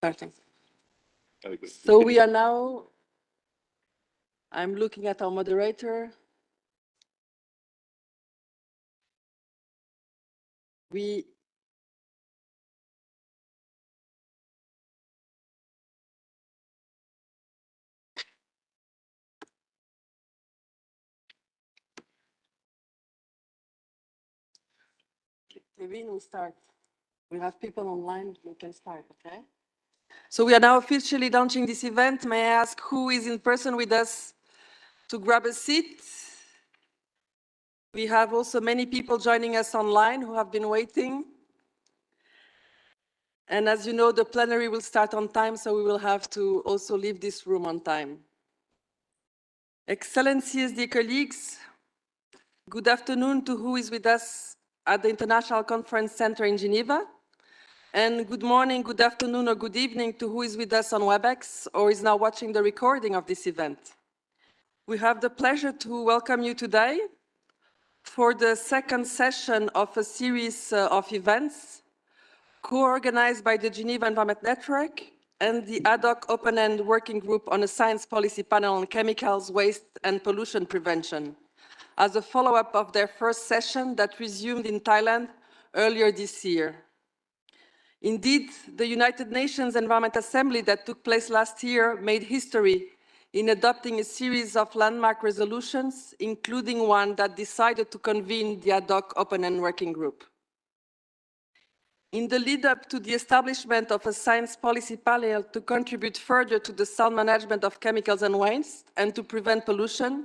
Starting. So we are now, I'm looking at our moderator. Kevin, we start. We have people online, we can start, okay? So we are now officially launching this event. May I ask who is in person with us to grab a seat? We have also many people joining us online who have been waiting. And as you know, the plenary will start on time, so we will have to also leave this room on time. Excellencies, dear colleagues, good afternoon to who is with us at the International Conference Center in Geneva. And good morning, good afternoon, or good evening to who is with us on WebEx or is now watching the recording of this event. We have the pleasure to welcome you today for the second session of a series of events co-organized by the Geneva Environment Network and the ad hoc open-end working group on a science policy panel on chemicals, waste, and pollution prevention, as a follow-up of their first session that resumed in Thailand earlier this year. Indeed, the United Nations Environment Assembly that took place last year made history in adopting a series of landmark resolutions, including one that decided to convene the ad hoc open-end working group. In the lead-up to the establishment of a science policy panel to contribute further to the sound management of chemicals and waste and to prevent pollution,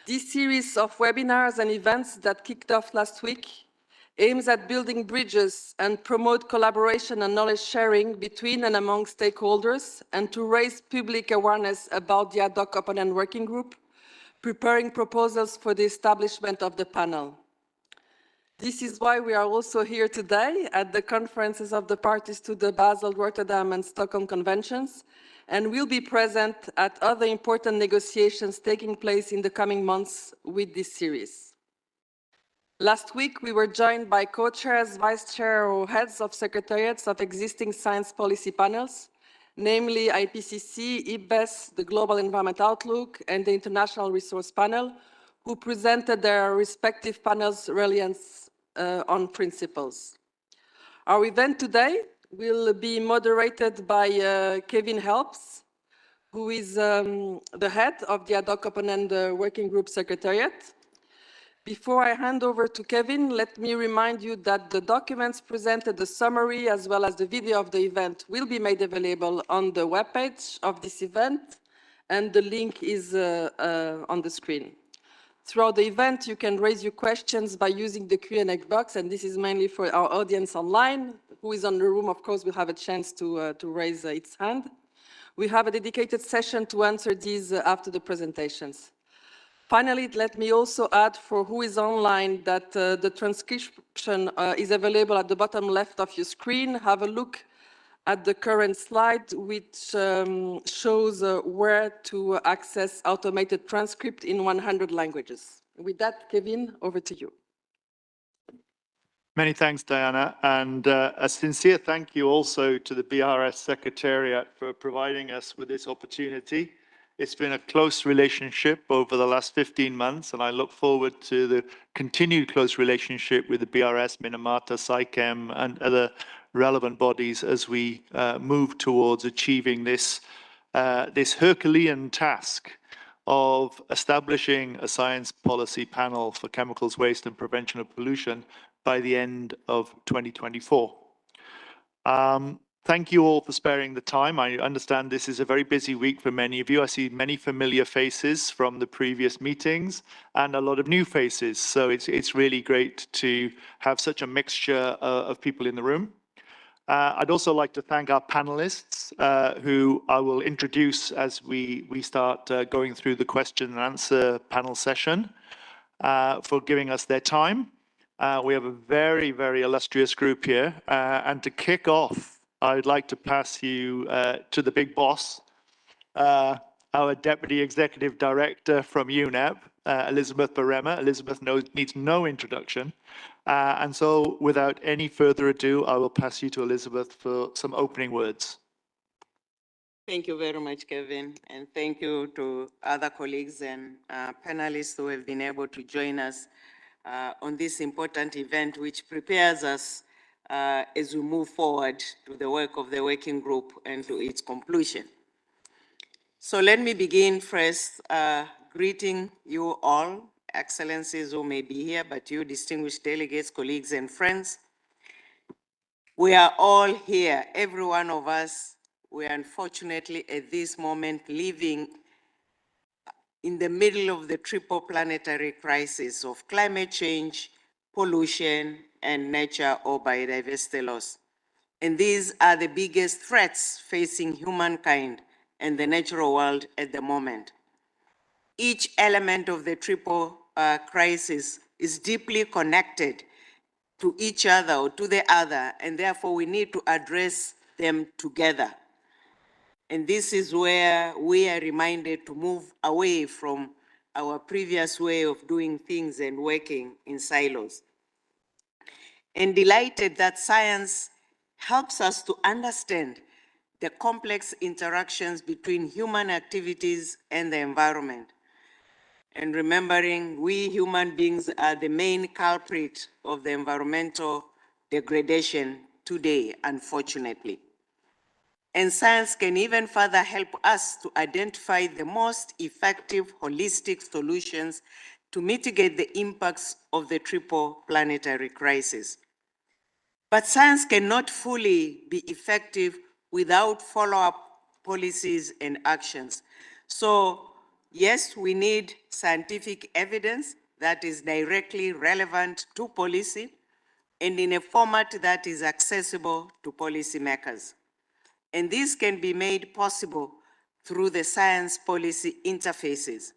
this series of webinars and events that kicked off last week aims at building bridges and promote collaboration and knowledge sharing between and among stakeholders and to raise public awareness about the ad hoc open-end working group, preparing proposals for the establishment of the panel. This is why we are also here today at the conferences of the parties to the Basel, Rotterdam, and Stockholm Conventions, and will be present at other important negotiations taking place in the coming months with this series. Last week, we were joined by co-chairs, vice-chair, or heads of secretariats of existing science policy panels, namely IPCC, IPBES, the Global Environment Outlook, and the International Resource Panel, who presented their respective panels' reliance on principles. Our event today will be moderated by Kevin Helps, who is the head of the ad hoc open-end working group secretariat. Before I hand over to Kevin, let me remind you that the documents presented, the summary, as well as the video of the event will be made available on the webpage of this event, and the link is on the screen. Throughout the event, you can raise your questions by using the Q&A box, and this is mainly for our audience online. Who is on the room, of course, will have a chance to raise its hand. We have a dedicated session to answer these after the presentations. Finally, let me also add for who is online that the transcription is available at the bottom left of your screen. Have a look at the current slide, which shows where to access automated transcript in 100 languages. With that, Kevin, over to you. Many thanks, Diana, and a sincere thank you also to the BRS Secretariat for providing us with this opportunity. It's been a close relationship over the last 15 months, and I look forward to the continued close relationship with the BRS, Minamata, SciChem, and other relevant bodies as we move towards achieving this Herculean task of establishing a science policy panel for chemicals, waste, and prevention of pollution by the end of 2024. Thank you all for sparing the time. I understand this is a very busy week for many of you. I see many familiar faces from the previous meetings and a lot of new faces. So it's really great to have such a mixture of people in the room. I'd also like to thank our panelists, who I will introduce as we start going through the question and answer panel session, for giving us their time. We have a very, very illustrious group here. And to kick off, I'd like to pass you to the big boss, our Deputy Executive Director from UNEP, Elizabeth Barema. Elizabeth needs no introduction. And so without any further ado, I will pass you to Elizabeth for some opening words. Thank you very much, Kevin, and thank you to other colleagues and panelists who have been able to join us on this important event, which prepares us as we move forward to the work of the working group and to its conclusion. So let me begin first greeting you all, excellencies who may be here, but you distinguished delegates, colleagues, and friends. We are all here, every one of us. We are unfortunately at this moment living in the middle of the triple planetary crisis of climate change, pollution, and nature or biodiversity loss. And these are the biggest threats facing humankind and the natural world at the moment. Each element of the triple crisis is deeply connected to each other or to the other, and therefore we need to address them together. And this is where we are reminded to move away from our previous way of doing things and working in silos. And delighted that science helps us to understand the complex interactions between human activities and the environment. And remembering we human beings are the main culprit of the environmental degradation today, unfortunately. And science can even further help us to identify the most effective holistic solutions to mitigate the impacts of the triple planetary crisis. But science cannot fully be effective without follow-up policies and actions. So yes, we need scientific evidence that is directly relevant to policy and in a format that is accessible to policymakers. And this can be made possible through the science policy interfaces.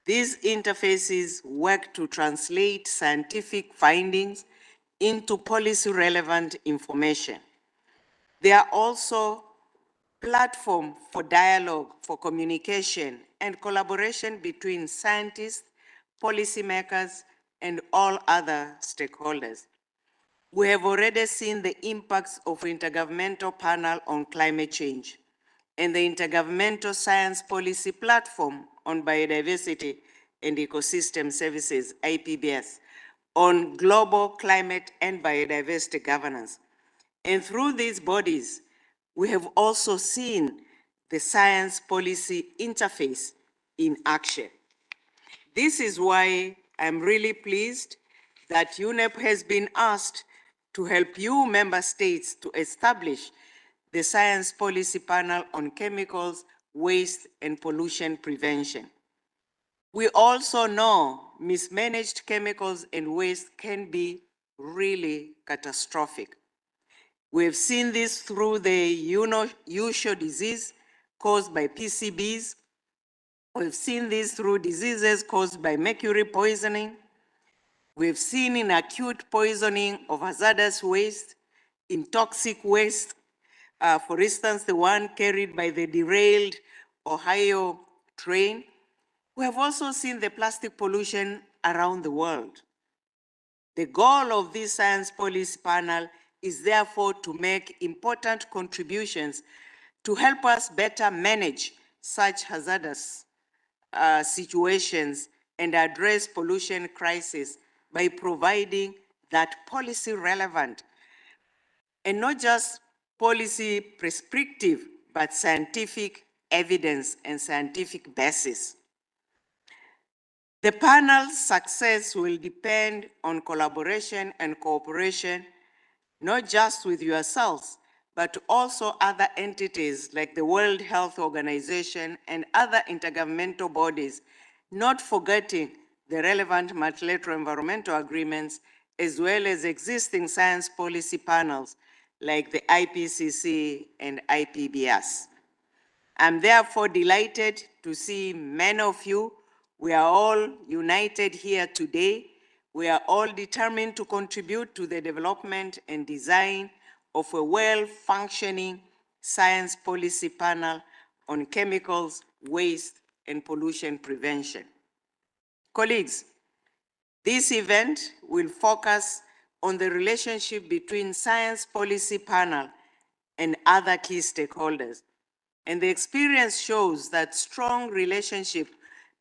These interfaces work to translate scientific findings into policy-relevant information. They are also platform for dialogue, for communication, and collaboration between scientists, policymakers, and all other stakeholders. We have already seen the impacts of Intergovernmental Panel on Climate Change and the Intergovernmental Science Policy Platform on Biodiversity and Ecosystem Services, IPBS, on global climate and biodiversity governance. And through these bodies, we have also seen the science policy interface in action. This is why I'm really pleased that UNEP has been asked to help you member states to establish the Science Policy Panel on Chemicals, Waste, and Pollution Prevention. We also know mismanaged chemicals and waste can be really catastrophic. We've seen this through the usual disease caused by PCBs. We've seen this through diseases caused by mercury poisoning. We've seen in acute poisoning of hazardous waste, in toxic waste, for instance, the one carried by the derailed Ohio train. We have also seen the plastic pollution around the world. The goal of this science policy panel is therefore to make important contributions to help us better manage such hazardous situations and address pollution crisis by providing that policy relevant and not just policy prescriptive, but scientific evidence and scientific basis. The panel's success will depend on collaboration and cooperation, not just with yourselves, but also other entities like the World Health Organization and other intergovernmental bodies, not forgetting the relevant multilateral environmental agreements, as well as existing science policy panels like the IPCC and IPBS. I'm therefore delighted to see many of you. We are all united here today. We are all determined to contribute to the development and design of a well-functioning science policy panel on chemicals, waste, and pollution prevention. Colleagues, this event will focus on the relationship between science policy panel and other key stakeholders. And the experience shows that strong relationship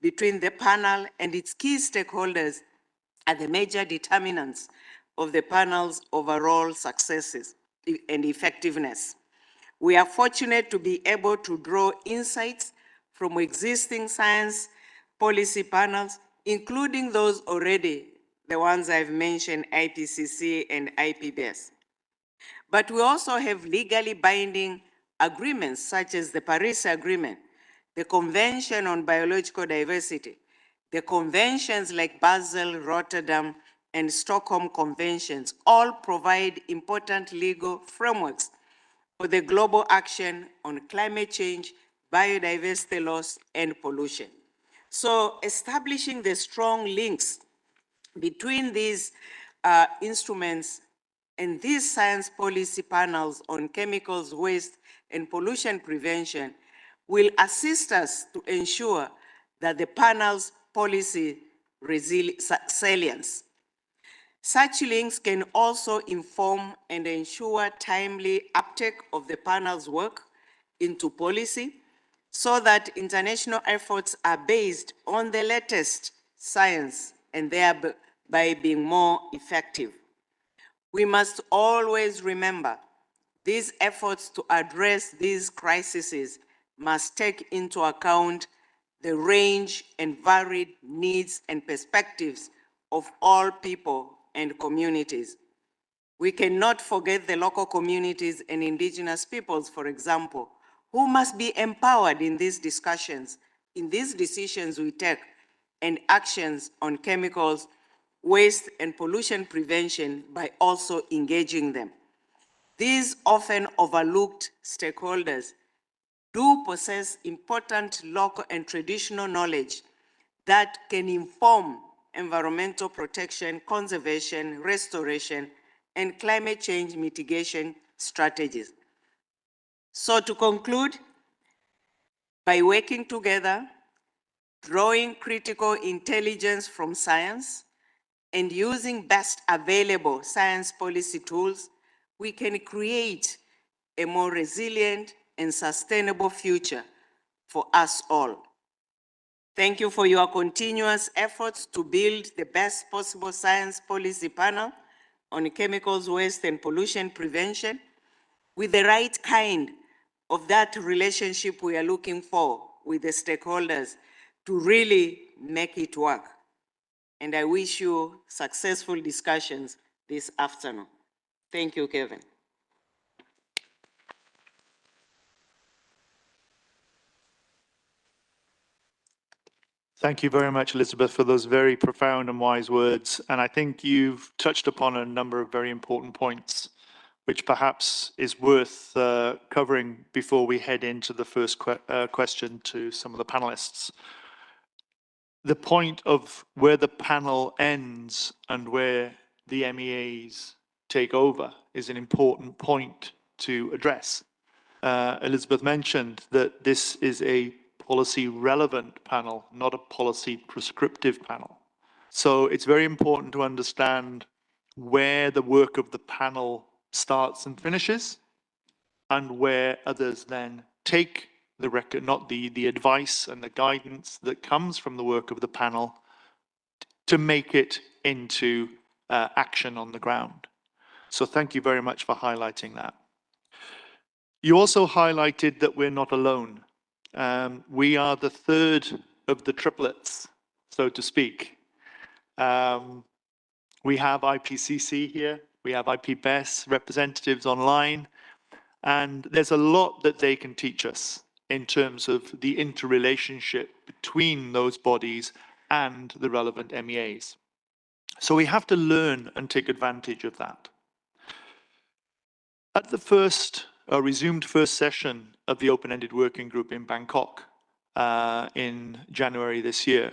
between the panel and its key stakeholders are the major determinants of the panel's overall successes and effectiveness. We are fortunate to be able to draw insights from existing science policy panels, including those already, the ones I've mentioned, IPCC and IPBES. But we also have legally binding agreements such as the Paris Agreement, the Convention on Biological Diversity, the conventions like Basel, Rotterdam, and Stockholm Conventions all provide important legal frameworks for the global action on climate change, biodiversity loss, and pollution. So establishing the strong links between these instruments and these science policy panels on chemicals, waste, and pollution prevention will assist us to ensure that the panel's policy resilience. Such links can also inform and ensure timely uptake of the panel's work into policy so that international efforts are based on the latest science and thereby being more effective. We must always remember these efforts to address these crises must take into account the range and varied needs and perspectives of all people and communities. We cannot forget the local communities and indigenous peoples, for example, who must be empowered in these discussions, in these decisions we take, and actions on chemicals, waste, and pollution prevention by also engaging them. These often overlooked stakeholders do possess important local and traditional knowledge that can inform environmental protection, conservation, restoration, and climate change mitigation strategies. So to conclude, by working together, drawing critical intelligence from science, and using best available science policy tools, we can create a more resilient and sustainable future for us all. Thank you for your continuous efforts to build the best possible science policy panel on chemicals, waste, and pollution prevention with the right kind of that relationship we are looking for with the stakeholders to really make it work. And I wish you successful discussions this afternoon. Thank you, Kevin. Thank you very much, Elizabeth, for those very profound and wise words. And I think you've touched upon a number of very important points, which perhaps is worth covering before we head into the first question to some of the panelists. The point of where the panel ends and where the MEAs take over is an important point to address. Elizabeth mentioned that this is a policy relevant panel, not a policy prescriptive panel. So it's very important to understand where the work of the panel starts and finishes, and where others then take the record, not the advice and the guidance that comes from the work of the panel to make it into action on the ground. So thank you very much for highlighting that. You also highlighted that we're not alone. We are the third of the triplets, so to speak. We have IPCC here, we have IPBES representatives online, and there's a lot that they can teach us in terms of the interrelationship between those bodies and the relevant MEAs. So we have to learn and take advantage of that. At the resumed first session of the open-ended working group in Bangkok in January this year,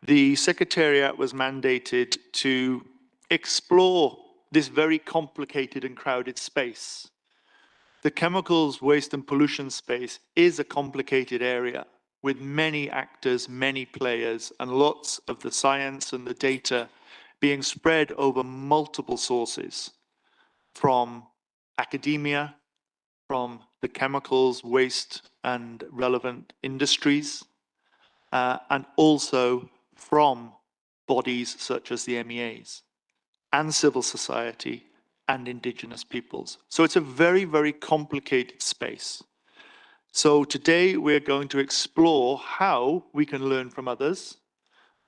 the Secretariat was mandated to explore this very complicated and crowded space. The chemicals, waste and pollution space is a complicated area with many actors, many players, and lots of the science and the data being spread over multiple sources, from academia from the chemicals, waste, and relevant industries, and also from bodies such as the MEAs and civil society and indigenous peoples. So it's a very, very complicated space. So today we're going to explore how we can learn from others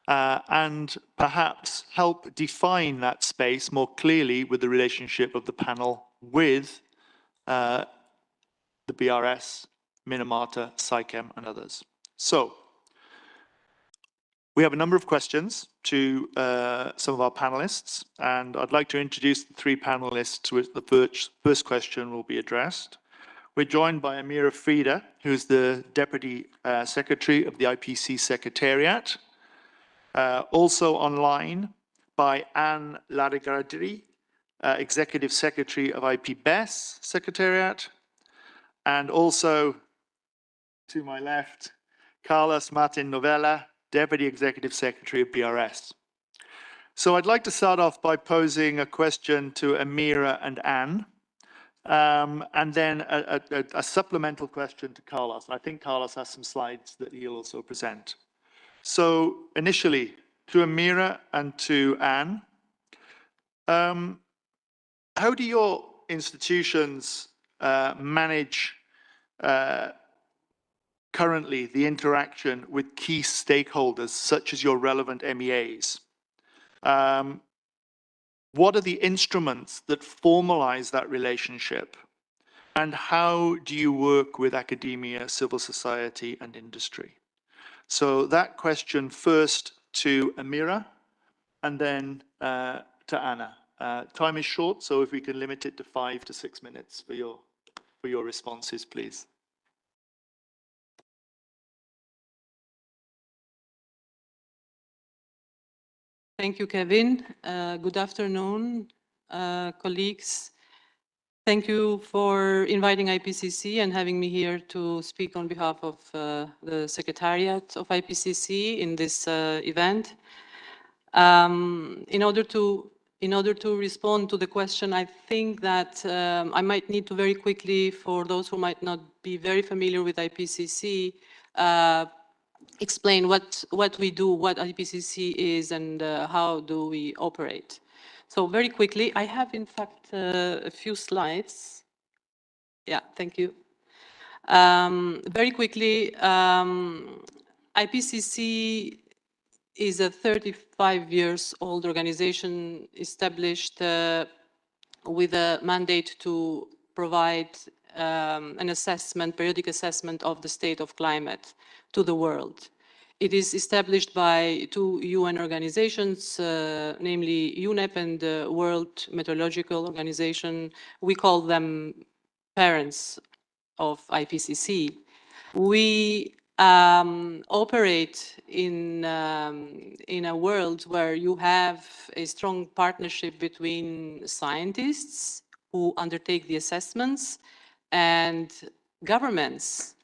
and perhaps help define that space more clearly with the relationship of the panel with the BRS, Minamata, SAICM, and others. So we have a number of questions to some of our panelists, and I'd like to introduce the three panelists to which the first question will be addressed. We're joined by Amira Frida, who's the Deputy Secretary of the IPC Secretariat. Also online by Anne Larigadri, Executive Secretary of IPBES Secretariat, and also to my left, Carlos Martin Novella, Deputy Executive Secretary of BRS. So I'd like to start off by posing a question to Amira and Anne, and then a supplemental question to Carlos. I think Carlos has some slides that he'll also present. So initially, to Amira and to Anne, how do your institutions manage currently the interaction with key stakeholders, such as your relevant MEAs? What are the instruments that formalize that relationship? And how do you work with academia, civil society, and industry? So that question first to Amira, and then to Anna. Time is short, so if we can limit it to 5 to 6 minutes for your responses, please. Thank you, Kevin. Good afternoon, colleagues. Thank you for inviting IPCC and having me here to speak on behalf of the Secretariat of IPCC in this event. In order to respond to the question, I think that I might need to very quickly, for those who might not be very familiar with IPCC, explain what we do, what IPCC is, and how do we operate. So very quickly, I have in fact a few slides. Yeah, thank you. Very quickly, IPCC is a 35 years old organization established with a mandate to provide an assessment, periodic assessment of the state of climate to the world. It is established by two UN organizations, namely UNEP and the World Meteorological Organization. We call them parents of IPCC. We operate in a world where you have a strong partnership between scientists who undertake the assessments and governments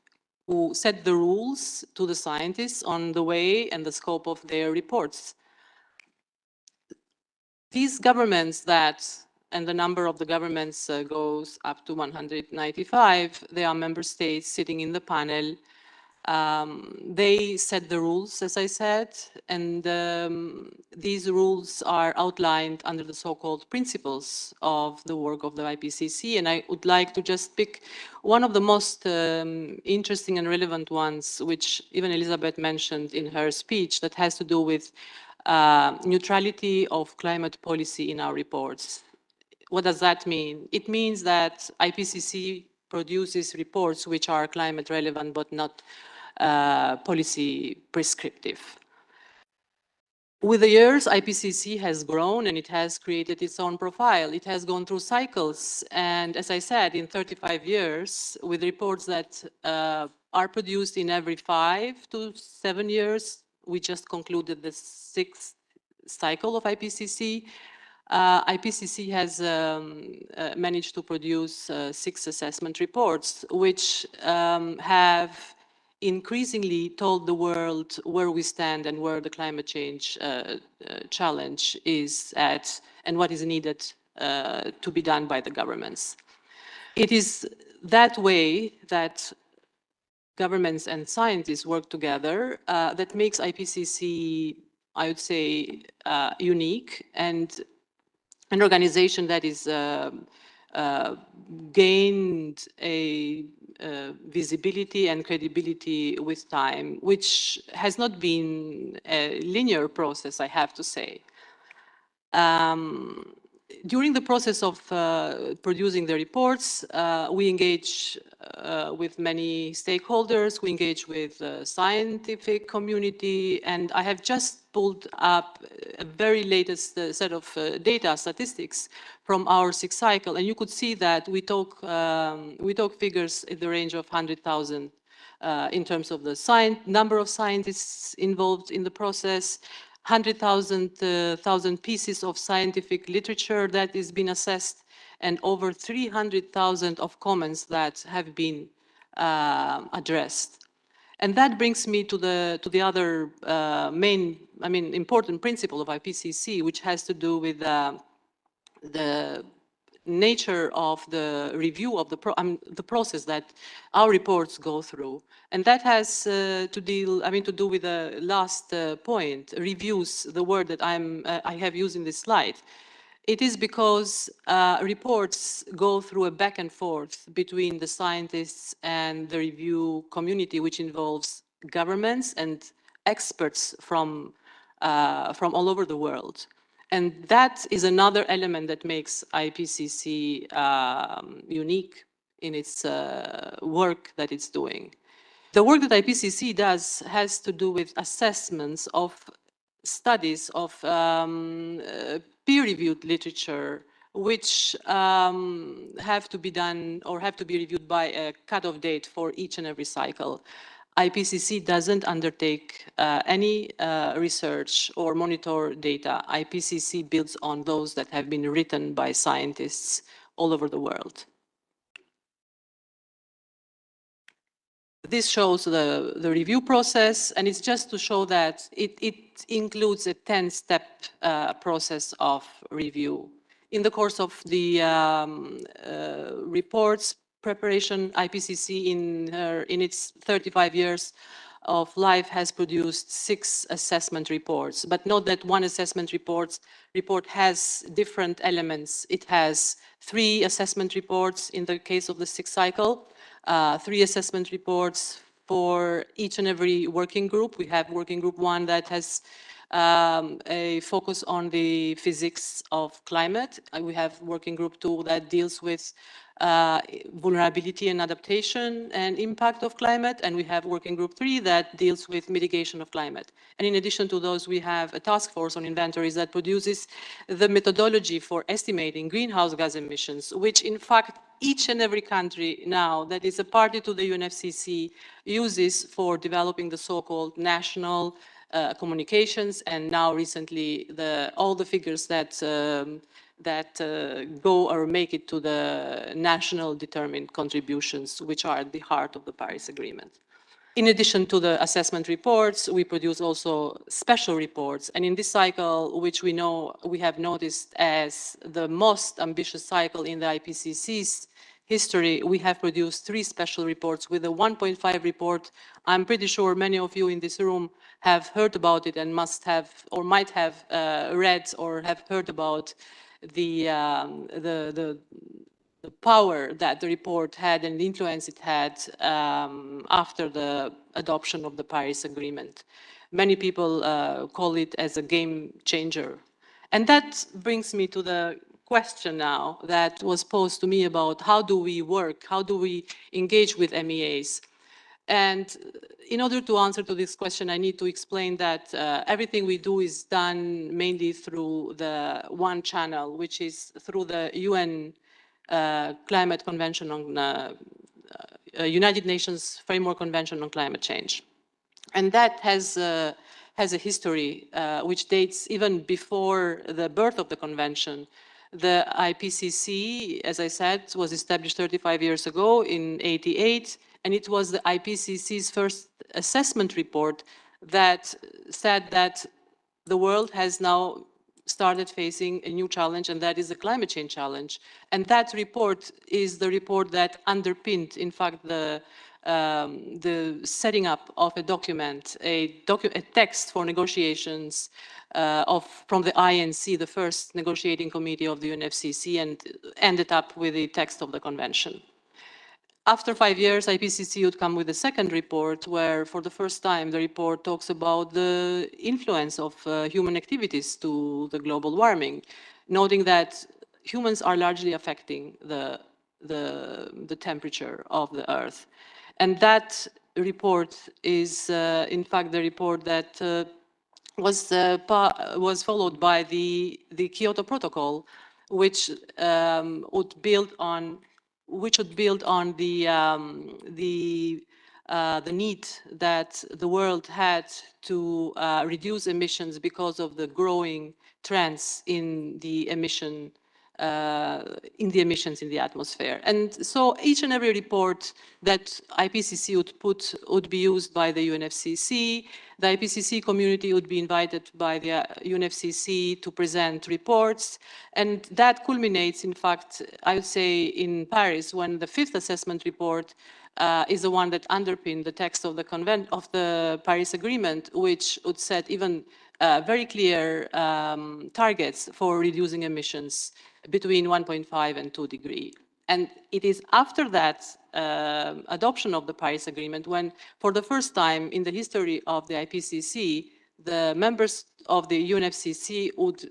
who set the rules to the scientists on the way and the scope of their reports. These governments and the number of the governments goes up to 195. They are member states sitting in the panel. They set the rules, as I said, and these rules are outlined under the so-called principles of the work of the IPCC. And I would like to just pick one of the most interesting and relevant ones, which even Elizabeth mentioned in her speech, that has to do with neutrality of climate policy in our reports. What does that mean? It means that IPCC produces reports which are climate relevant but not policy prescriptive. With the years, IPCC has grown and it has created its own profile. It has gone through cycles. And as I said, in 35 years, with reports that are produced in every 5 to 7 years, we just concluded the 6th cycle of IPCC. IPCC has managed to produce 6 assessment reports, which have increasingly told the world where we stand and where the climate change challenge is at and what is needed to be done by the governments. It is that way that governments and scientists work together, that makes IPCC, I would say, unique and an organization that is gained a visibility and credibility with time, which has not been a linear process, I have to say. During the process of producing the reports, we engage with many stakeholders, we engage with the scientific community, and I have just pulled up a very latest set of data, statistics from our sixth cycle, and you could see that we talk figures in the range of 100,000 in terms of the number of scientists involved in the process, 100,000 pieces of scientific literature that is being assessed, and over 300,000 of comments that have been addressed. And that brings me to the other important principle of IPCC, which has to do with the nature of the review of the process that our reports go through. And that has to do with the last point, reviews, the word that I have used in this slide. It is because reports go through a back and forth between the scientists and the review community, which involves governments and experts from all over the world. And that is another element that makes IPCC unique in its work that it's doing. The work that IPCC does has to do with assessments of studies of peer-reviewed literature, which have to be done or have to be reviewed by a cutoff date for each and every cycle. IPCC doesn't undertake any research or monitor data. IPCC builds on those that have been written by scientists all over the world. This shows the review process, and it's just to show that it includes a 10-step process of review. In the course of the reports preparation, IPCC in its 35 years of life has produced 6 assessment reports. But note that one assessment report has different elements. It has 3 assessment reports in the case of the 6th cycle, 3 assessment reports for each and every working group. We have working group 1 that has a focus on the physics of climate. We have working group 2 that deals with vulnerability and adaptation and impact of climate, and we have working group 3 that deals with mitigation of climate. And in addition to those, we have a task force on inventories that produces the methodology for estimating greenhouse gas emissions, which in fact each and every country now that is a party to the UNFCCC uses for developing the so-called national communications, and now recently all the figures that go or make it to the national determined contributions, which are at the heart of the Paris Agreement. In addition to the assessment reports, we produce also special reports. And in this cycle, which we have noticed as the most ambitious cycle in the IPCC's history, we have produced 3 special reports with a 1.5 report. I'm pretty sure many of you in this room have heard about it and must have or might have read or have heard about the power that the report had and the influence it had after the adoption of the Paris Agreement. Many people call it as a game changer. And that brings me to the question now that was posed to me about how do we work, how do we engage with MEAs? And in order to answer to this question, I need to explain that everything we do is done mainly through the one channel, which is through the UN Climate Convention on United Nations Framework Convention on Climate Change. And that has a history which dates even before the birth of the convention. The IPCC, as I said, was established 35 years ago in '88, and it was the IPCC's first assessment report that said that the world has now started facing a new challenge, and that is the climate change challenge. And that report is the report that underpinned, in fact, the setting up of a document, a text for negotiations from the INC, the first negotiating committee of the UNFCCC, and ended up with the text of the convention. After 5 years, IPCC would come with a second report where, for the first time, the report talks about the influence of human activities to the global warming, noting that humans are largely affecting the temperature of the Earth. And that report is, in fact, the report that was followed by the Kyoto Protocol, which would build on the need that the world had to reduce emissions because of the growing trends in the emissions in the atmosphere. And so each and every report that IPCC would be used by the UNFCCC. The IPCC community would be invited by the UNFCCC to present reports. And that culminates, in fact, I would say, in Paris, when the fifth assessment report is the one that underpinned the text of the Paris Agreement, which would set even very clear targets for reducing emissions between 1.5 and 2 degrees. And it is after that adoption of the Paris Agreement when, for the first time in the history of the IPCC, the members of the UNFCCC would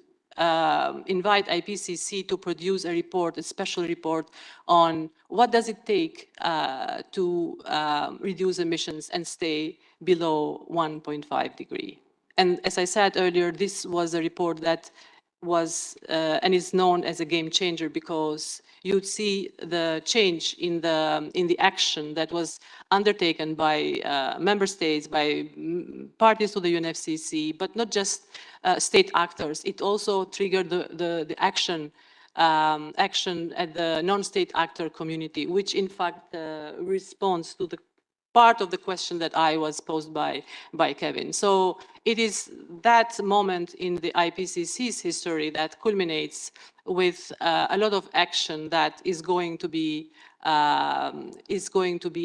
invite IPCC to produce a report, a special report on what does it take to reduce emissions and stay below 1.5 degrees. And as I said earlier, this was a report that was and is known as a game changer because you'd see the change in the action that was undertaken by member states, by parties to the UNFCCC, but not just state actors. It also triggered the action at the non-state actor community, which in fact responds to the part of the question that I was posed by Kevin. So it is that moment in the IPCC's history that culminates with a lot of action that is going to be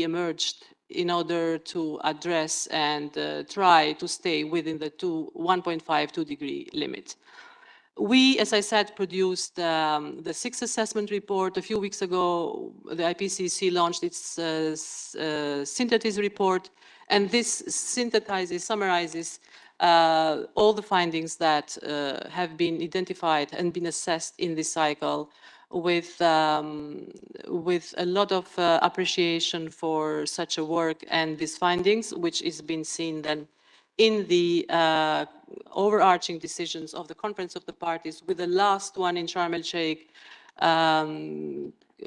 emerged in order to address and try to stay within the 1.5-2 degree limit. We, as I said, produced the sixth assessment report. A few weeks ago, the IPCC launched its synthesis report, and this summarizes all the findings that have been identified and been assessed in this cycle with a lot of appreciation for such a work and these findings, which is being seen then in the overarching decisions of the Conference of the Parties, with the last one in Sharm el-Sheikh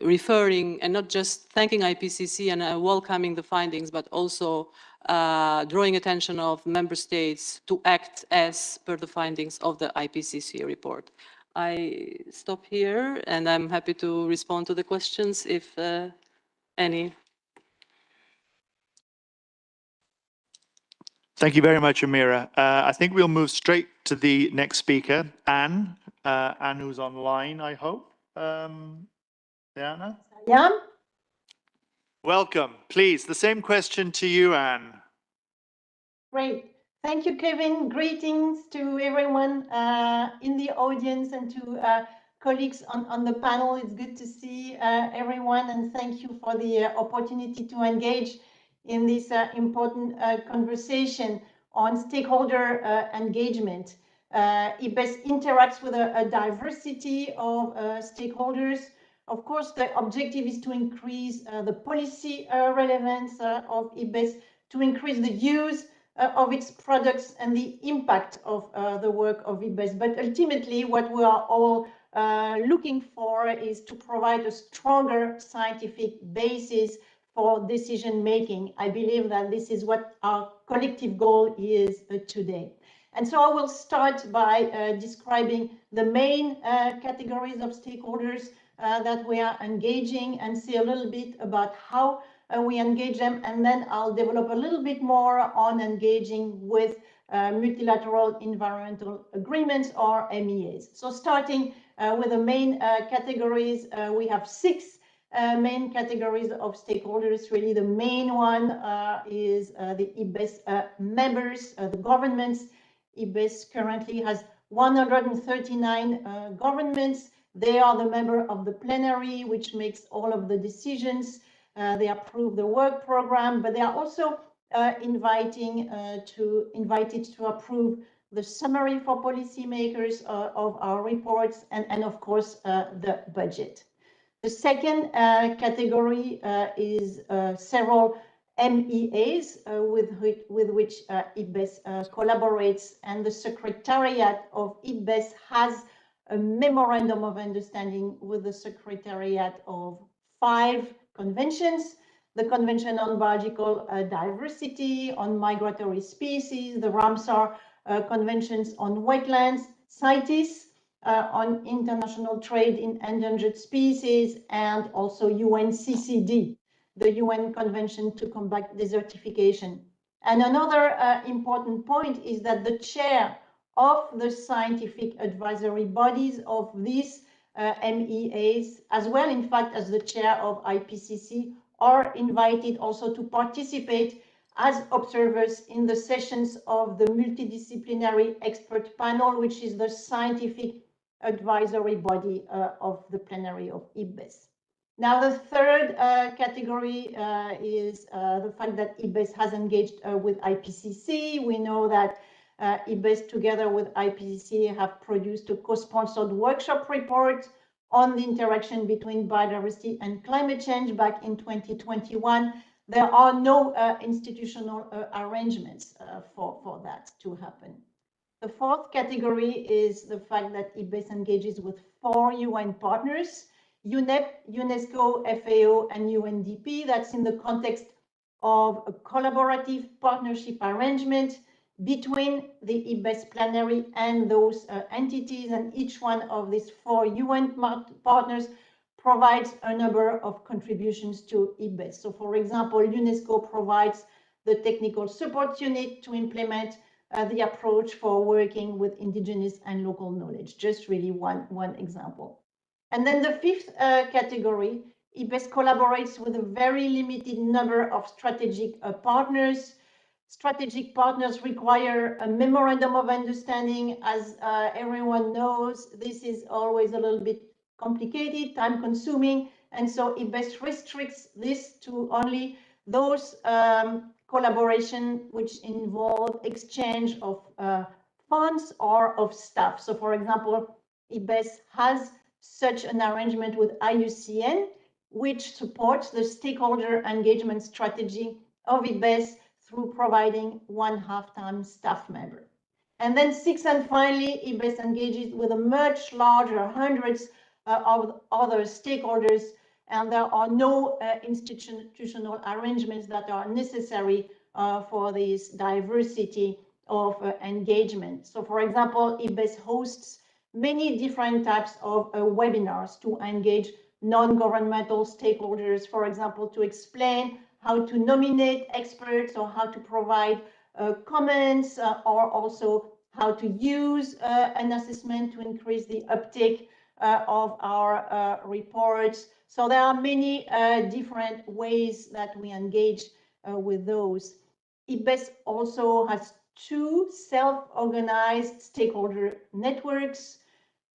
referring and not just thanking IPCC and welcoming the findings, but also drawing attention of member states to act as per the findings of the IPCC report. I stop here and I'm happy to respond to the questions if any. Thank you very much, Amira. I think we'll move straight to the next speaker, Anne. Anne, who's online, I hope. Diana? Yeah. Welcome. Please, the same question to you, Anne. Great. Thank you, Kevin. Greetings to everyone in the audience and to colleagues on the panel. It's good to see everyone, and thank you for the opportunity to engage in this important conversation on stakeholder engagement. IPBES interacts with a diversity of stakeholders. Of course, the objective is to increase the policy relevance of IPBES, to increase the use of its products and the impact of the work of IPBES. But ultimately, what we are all looking for is to provide a stronger scientific basis for decision making. I believe that this is what our collective goal is today. And so I will start by describing the main categories of stakeholders that we are engaging and say a little bit about how we engage them, and then I'll develop a little bit more on engaging with multilateral environmental agreements or MEAs. So starting with the main categories, we have 6 main categories of stakeholders. Really, the main one is the IBES members, the governments. IBES currently has 139 governments. They are the member of the plenary, which makes all of the decisions. They approve the work program, but they are also invited to approve the summary for policymakers of our reports and of course, the budget. The second category is several MEAs with which IBES collaborates, and the Secretariat of IBES has a memorandum of understanding with the Secretariat of 5 conventions: the Convention on Biological Diversity, on Migratory Species, the Ramsar Conventions on Wetlands, CITES, on international trade in endangered species, and also UNCCD, the UN Convention to Combat Desertification. And another important point is that the chair of the scientific advisory bodies of these MEAs, as well, in fact, as the chair of IPCC, are invited also to participate as observers in the sessions of the multidisciplinary expert panel, which is the scientific advisory body of the plenary of IBES. Now, the third category is the fact that IBES has engaged with IPCC. We know that IBES, together with IPCC, have produced a co-sponsored workshop report on the interaction between biodiversity and climate change back in 2021. There are no institutional arrangements for that to happen. The fourth category is the fact that IBES engages with 4 UN partners: UNEP, UNESCO, FAO, and UNDP. That's in the context of a collaborative partnership arrangement between the IBES plenary and those entities, and each one of these 4 UN partners provides a number of contributions to IBES. So, for example, UNESCO provides the technical support unit to implement the approach for working with indigenous and local knowledge. Just really one example. And then the fifth category, IBES collaborates with a very limited number of strategic partners. Strategic partners require a memorandum of understanding. As everyone knows, this is always a little bit complicated, time consuming, and so IBES restricts this to only those collaboration which involve exchange of funds or of staff. So, for example, IBES has such an arrangement with IUCN, which supports the stakeholder engagement strategy of IBES through providing 1 half-time staff member. And then 6th and finally, IBES engages with a much larger, hundreds of other stakeholders, and there are no institutional arrangements that are necessary for this diversity of engagement. So, for example, IBES hosts many different types of webinars to engage non-governmental stakeholders, for example, to explain how to nominate experts or how to provide comments or also how to use an assessment to increase the uptake of our reports. So there are many different ways that we engage with those. IBES also has 2 self-organized stakeholder networks.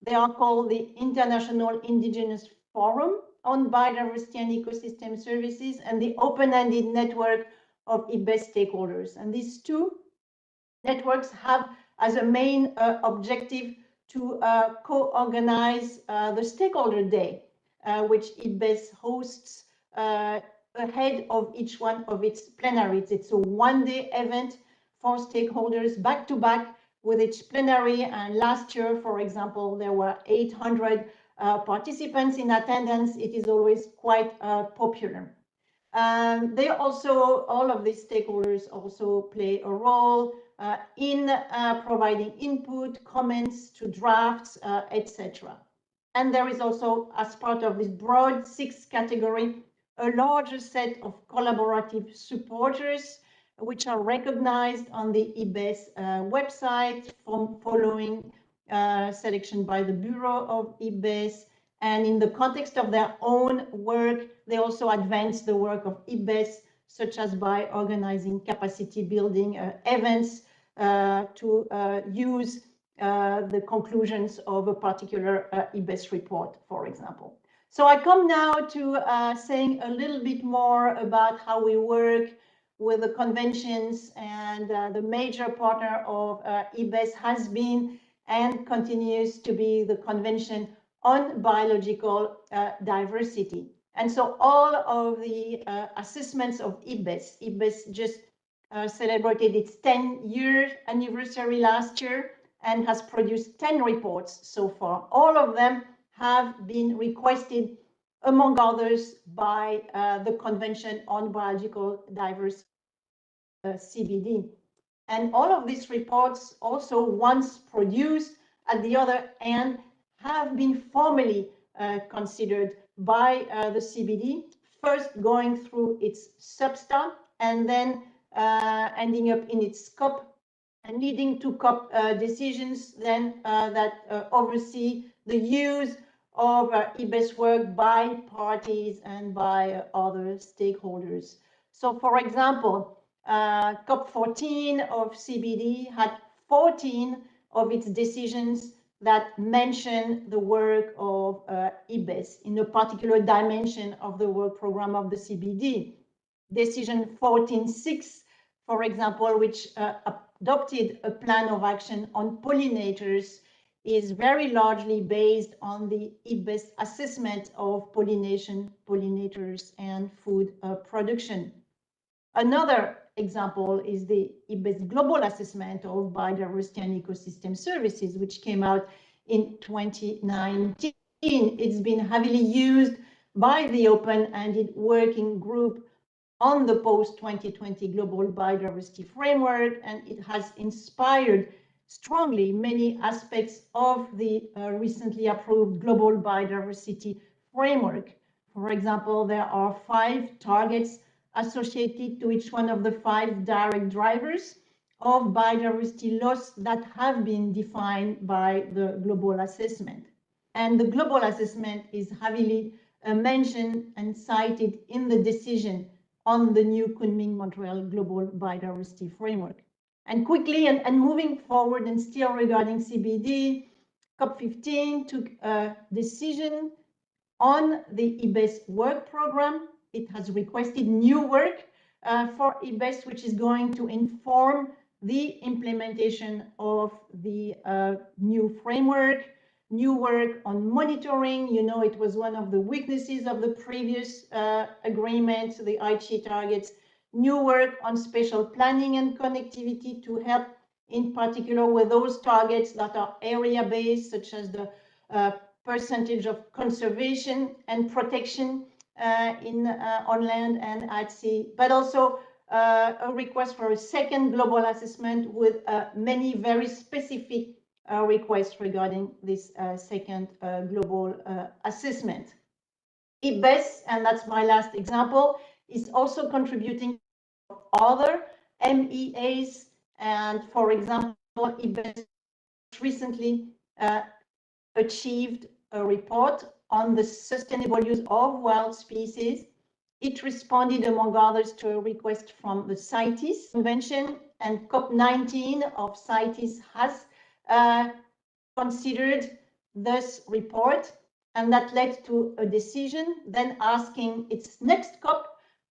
They are called the International Indigenous Forum on Biodiversity and Ecosystem Services and the Open-Ended Network of IBES stakeholders. And these 2 networks have as a main objective to co-organize the Stakeholder Day, which IBES hosts ahead of each one of its plenaries. It's a one-day event for stakeholders back-to-back with each plenary. And last year, for example, there were 800 participants in attendance. It is always quite popular. They also, all of these stakeholders also play a role in providing input, comments to drafts, etc. And there is also, as part of this broad 6th category, a larger set of collaborative supporters, which are recognized on the IBES website from following selection by the Bureau of IBES. And in the context of their own work, they also advance the work of IBES, such as by organizing capacity building events to use the conclusions of a particular IBES report, for example. So I come now to saying a little bit more about how we work with the conventions, and the major partner of IBES has been and continues to be the Convention on Biological Diversity. And so all of the assessments of IBES just celebrated its 10-year anniversary last year and has produced 10 reports so far. All of them have been requested, among others, by the Convention on Biological Diversity, CBD. And all of these reports also, once produced, at the other end, have been formally considered by the CBD, first going through its substat and then ending up in its COP and leading to COP decisions then that oversee the use of IBES work by parties and by other stakeholders. So, for example, COP 14 of CBD had 14 of its decisions that mention the work of IBES in a particular dimension of the work program of the CBD. Decision 14.6, for example, which adopted a plan of action on pollinators, is very largely based on the IBES assessment of pollination, pollinators, and food production. Another example is the IBES Global Assessment of Biodiversity and Ecosystem Services, which came out in 2019. It's been heavily used by the open-ended working group on the post-2020 Global Biodiversity Framework, and it has inspired strongly many aspects of the recently approved Global Biodiversity Framework. For example, there are 5 targets associated to each one of the 5 direct drivers of biodiversity loss that have been defined by the global assessment. And the global assessment is heavily mentioned and cited in the decision on the new Kunming-Montreal Global Biodiversity Framework. And quickly, and moving forward, and still regarding CBD, COP15 took a decision on the IBES work program. It has requested new work for IBES, which is going to inform the implementation of the new framework, new work on monitoring. You know, it was one of the weaknesses of the previous agreement, the Aichi targets, new work on spatial planning and connectivity to help in particular with those targets that are area-based, such as the percentage of conservation and protection on land and at sea, but also a request for a second global assessment with many very specific requests regarding this second global assessment. IBES, and that's my last example, is also contributing to other MEAs, and for example, IBES recently achieved a report on the sustainable use of wild species. It responded, among others, to a request from the CITES Convention, and COP19 of CITES has considered this report, and that led to a decision then asking its next COP,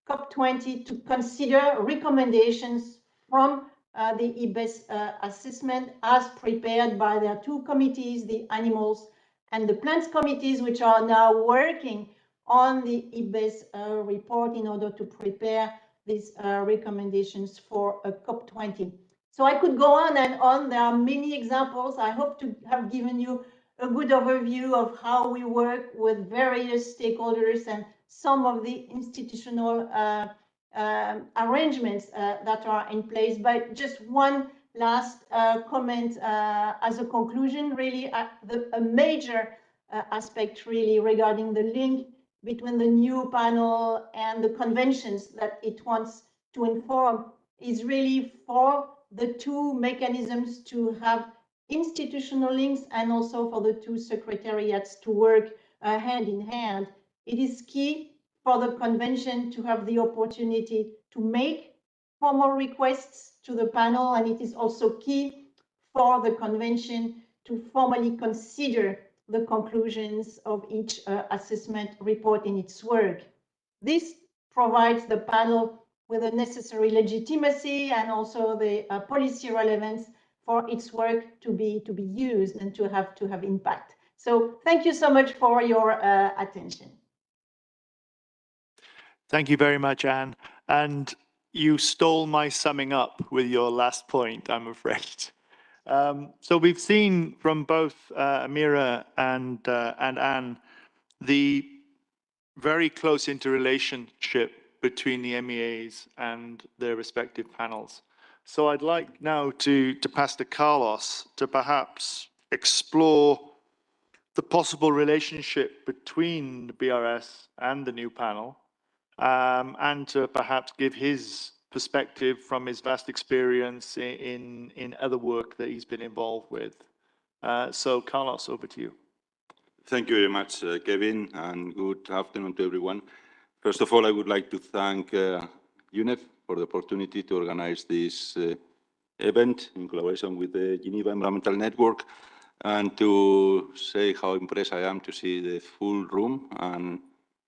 COP20, to consider recommendations from the IBES assessment as prepared by their 2 committees, the animals and the plants committees, which are now working on the IBES report in order to prepare these recommendations for COP20. So I could go on and on. There are many examples. I hope to have given you a good overview of how we work with various stakeholders and some of the institutional arrangements that are in place. But just one last comment as a conclusion, really, a major aspect really regarding the link between the new panel and the conventions that it wants to inform is really for the two mechanisms to have institutional links and also for the two secretariats to work hand in hand. It is key for the convention to have the opportunity to make formal requests to the panel, and it is also key for the convention to formally consider the conclusions of each assessment report in its work. This provides the panel with the necessary legitimacy and also the policy relevance for its work to be used and to have impact. So thank you so much for your attention. Thank you very much, Anne. And you stole my summing up with your last point, I'm afraid. So we've seen from both Amira and Anne the very close interrelationship between the MEAs and their respective panels. So I'd like now to pass to Carlos to perhaps explore the possible relationship between the BRS and the new panel, and to perhaps give his perspective from his vast experience in other work that he's been involved with. So Carlos, over to you. Thank you very much, Kevin, and good afternoon to everyone. First of all, I would like to thank UNEP for the opportunity to organize this event in collaboration with the Geneva Environmental Network, and to say how impressed I am to see the full room and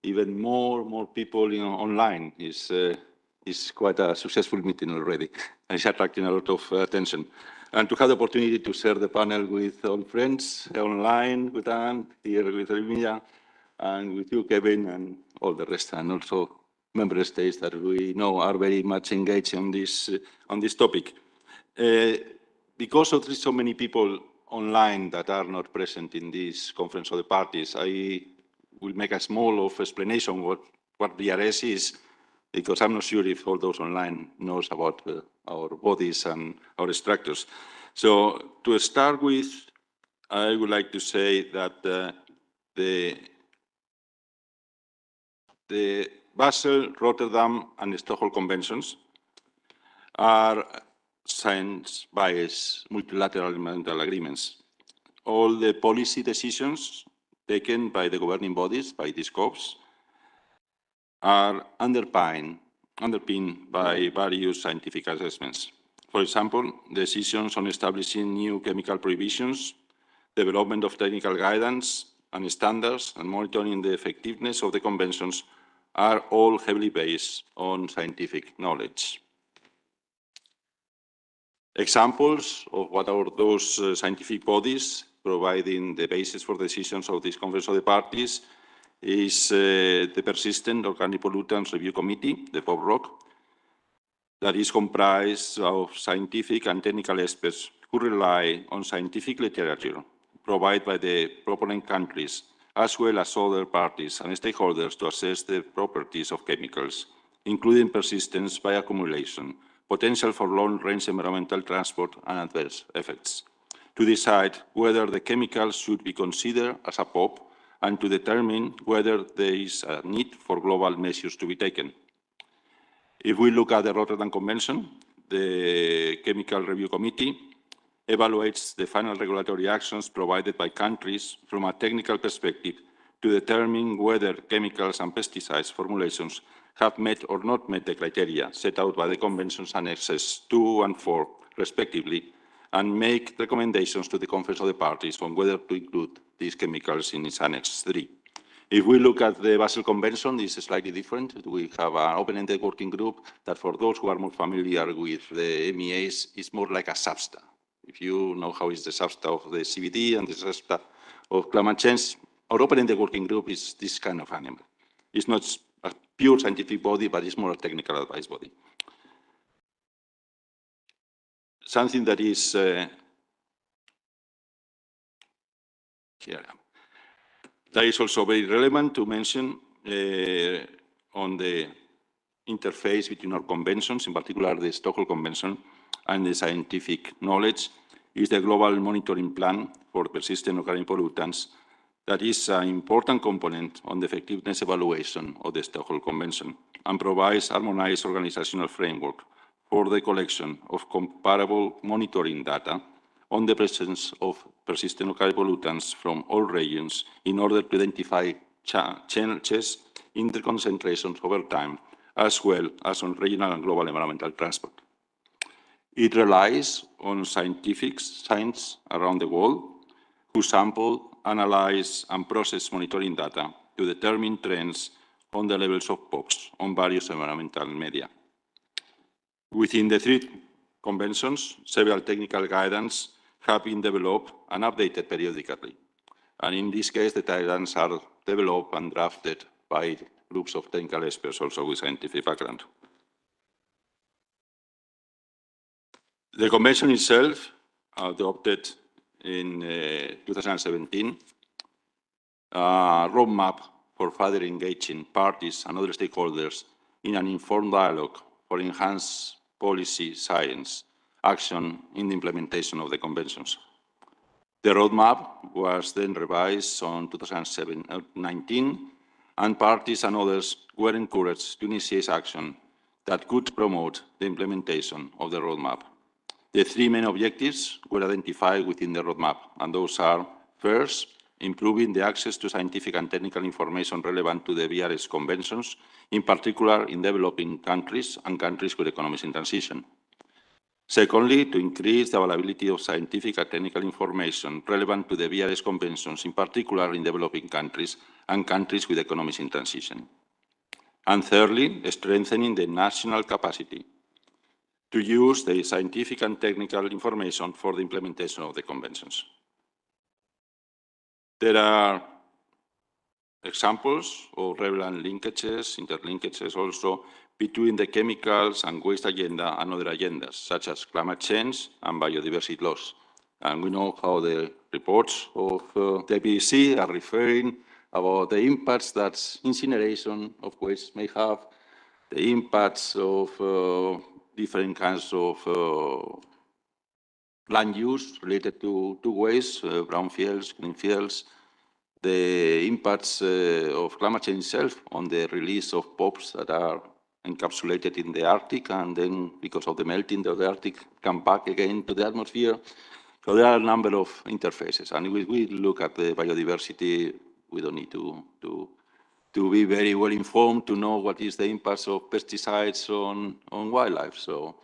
even more people online. Is quite a successful meeting already. It's attracting a lot of attention. And to have the opportunity to share the panel with all friends online, with Anne, here with Olivia, and with you, Kevin, and all the rest, and also member states that we know are very much engaged on this topic. Because of so many people online that are not present in this conference of the parties, I will make a small explanation what BRS is, because I'm not sure if all those online knows about our bodies and our structures. So to start with, I would like to say that the Basel, Rotterdam, and Stockholm Conventions are science-based multilateral environmental agreements. All the policy decisions taken by the governing bodies, by these COPs, are underpinned by various scientific assessments. For example, decisions on establishing new chemical prohibitions, development of technical guidance and standards, and monitoring the effectiveness of the conventions are all heavily based on scientific knowledge. Examples of what are those scientific bodies providing the basis for decisions of this Conference of the Parties is the Persistent Organic Pollutants Review Committee, the POPROC, that is comprised of scientific and technical experts who rely on scientific literature provided by the proponent countries, as well as other parties and stakeholders to assess the properties of chemicals, including persistence by accumulation, potential for long-range environmental transport and adverse effects, to decide whether the chemicals should be considered as a POP and to determine whether there is a need for global measures to be taken. If we look at the Rotterdam Convention, the Chemical Review Committee evaluates the final regulatory actions provided by countries from a technical perspective to determine whether chemicals and pesticides formulations have met or not met the criteria set out by the Convention's Annexes 2 and 4, respectively, and make recommendations to the Conference of the Parties on whether to include these chemicals in its Annex 3. If we look at the Basel Convention, this is slightly different. We have an open-ended working group that, for those who are more familiar with the MEAs, is more like a SABSTA. If you know how is the SABSTA of the CBD and the SABSTA of climate change, our open-ended working group is this kind of animal. It's not a pure scientific body, but it's more a technical advice body. Something that is here. That is also very relevant to mention on the interface between our conventions, in particular the Stockholm Convention, and the scientific knowledge, is the Global Monitoring Plan for Persistent Organic Pollutants that is an important component on the effectiveness evaluation of the Stockholm Convention and provides harmonized organizational framework for the collection of comparable monitoring data on the presence of persistent organic pollutants from all regions in order to identify changes in the concentrations over time, as well as on regional and global environmental transport. It relies on science around the world who sample, analyze, and process monitoring data to determine trends on the levels of POPs on various environmental media. Within the three conventions, several technical guidance have been developed and updated periodically. And in this case, the guidance are developed and drafted by groups of technical experts also with scientific background. The convention itself, adopted in 2017, a roadmap for further engaging parties and other stakeholders in an informed dialogue for enhanced policy science action in the implementation of the conventions. The roadmap was then revised on 2019, and parties and others were encouraged to initiate action that could promote the implementation of the roadmap. The three main objectives were identified within the roadmap, and those are, first, improving the access to scientific and technical information relevant to the BRS conventions, in particular in developing countries and countries with economies in transition. Secondly, to increase the availability of scientific and technical information relevant to the BRS conventions, in particular in developing countries and countries with economies in transition. And thirdly, strengthening the national capacity to use the scientific and technical information for the implementation of the conventions. There are examples of relevant linkages, interlinkages also, between the chemicals and waste agenda and other agendas, such as climate change and biodiversity loss. And we know how the reports of the IPCC are referring about the impacts that incineration of waste may have, the impacts of different kinds of land use related to waste, brownfields, greenfields, the impacts of climate change itself on the release of POPs that are encapsulated in the Arctic, and then because of the melting of the Arctic, come back again to the atmosphere. So there are a number of interfaces, and if we look at the biodiversity, we don't need to be very well informed to know what is the impacts of pesticides on wildlife. So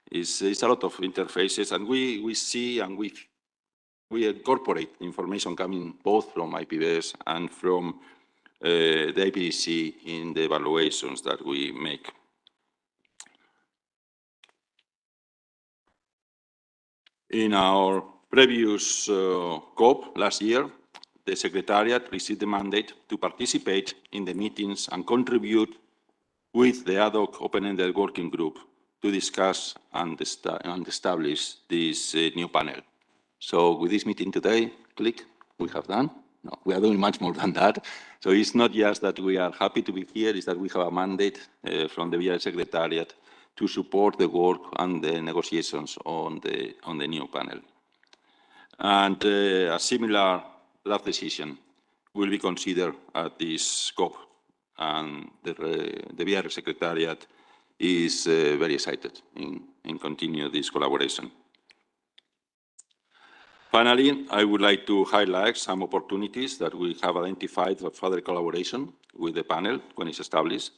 it's a lot of interfaces, and we see and we incorporate information coming both from IPBES and from the IPCC in the evaluations that we make. In our previous COP last year, the Secretariat received the mandate to participate in the meetings and contribute with the ad hoc open-ended working group to discuss and establish this new panel. So with this meeting today, we have done. No, we are doing much more than that. So it's not just that we are happy to be here, it's that we have a mandate from the BRS Secretariat to support the work and the negotiations on the new panel. And a similar draft decision will be considered at this COP, and the BRS Secretariat is very excited in continue this collaboration. Finally, I would like to highlight some opportunities that we have identified for further collaboration with the panel when it's established.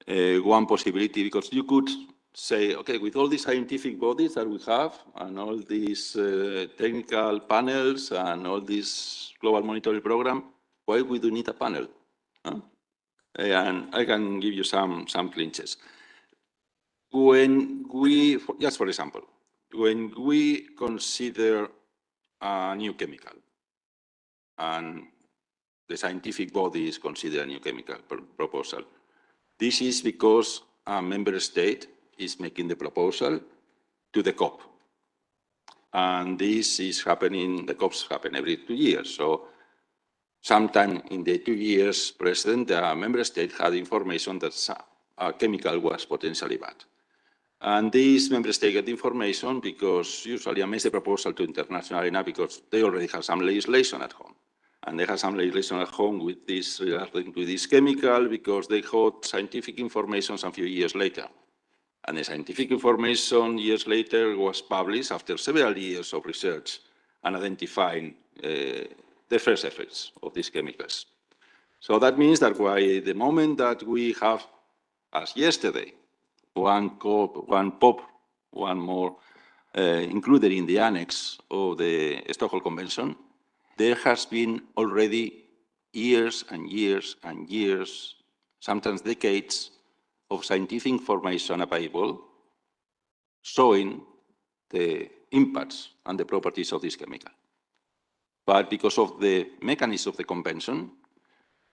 One possibility, because you could say, okay, with all these scientific bodies that we have and all these technical panels and all this global monitoring program, why we do need a panel? Huh? And I can give you some clinches. When we, just for example, when we consider a new chemical, and the scientific bodies consider a new chemical proposal, this is because a member state is making the proposal to the COP. And this is happening, the COPs happen every 2 years. So sometime in the 2 years precedent, the member state had information that a chemical was potentially bad. And these member states get information because usually I make the proposal to international arena because they already have some legislation at home. and they had some legislation at home with this regarding to this chemical because they got scientific information some few years later. And the scientific information years later was published after several years of research and identifying the first effects of these chemicals. So that means that by the moment that we have, as yesterday, one more included in the annex of the Stockholm Convention, there has been already years and years and years, sometimes decades, of scientific information available showing the impacts and the properties of this chemical. But because of the mechanism of the convention,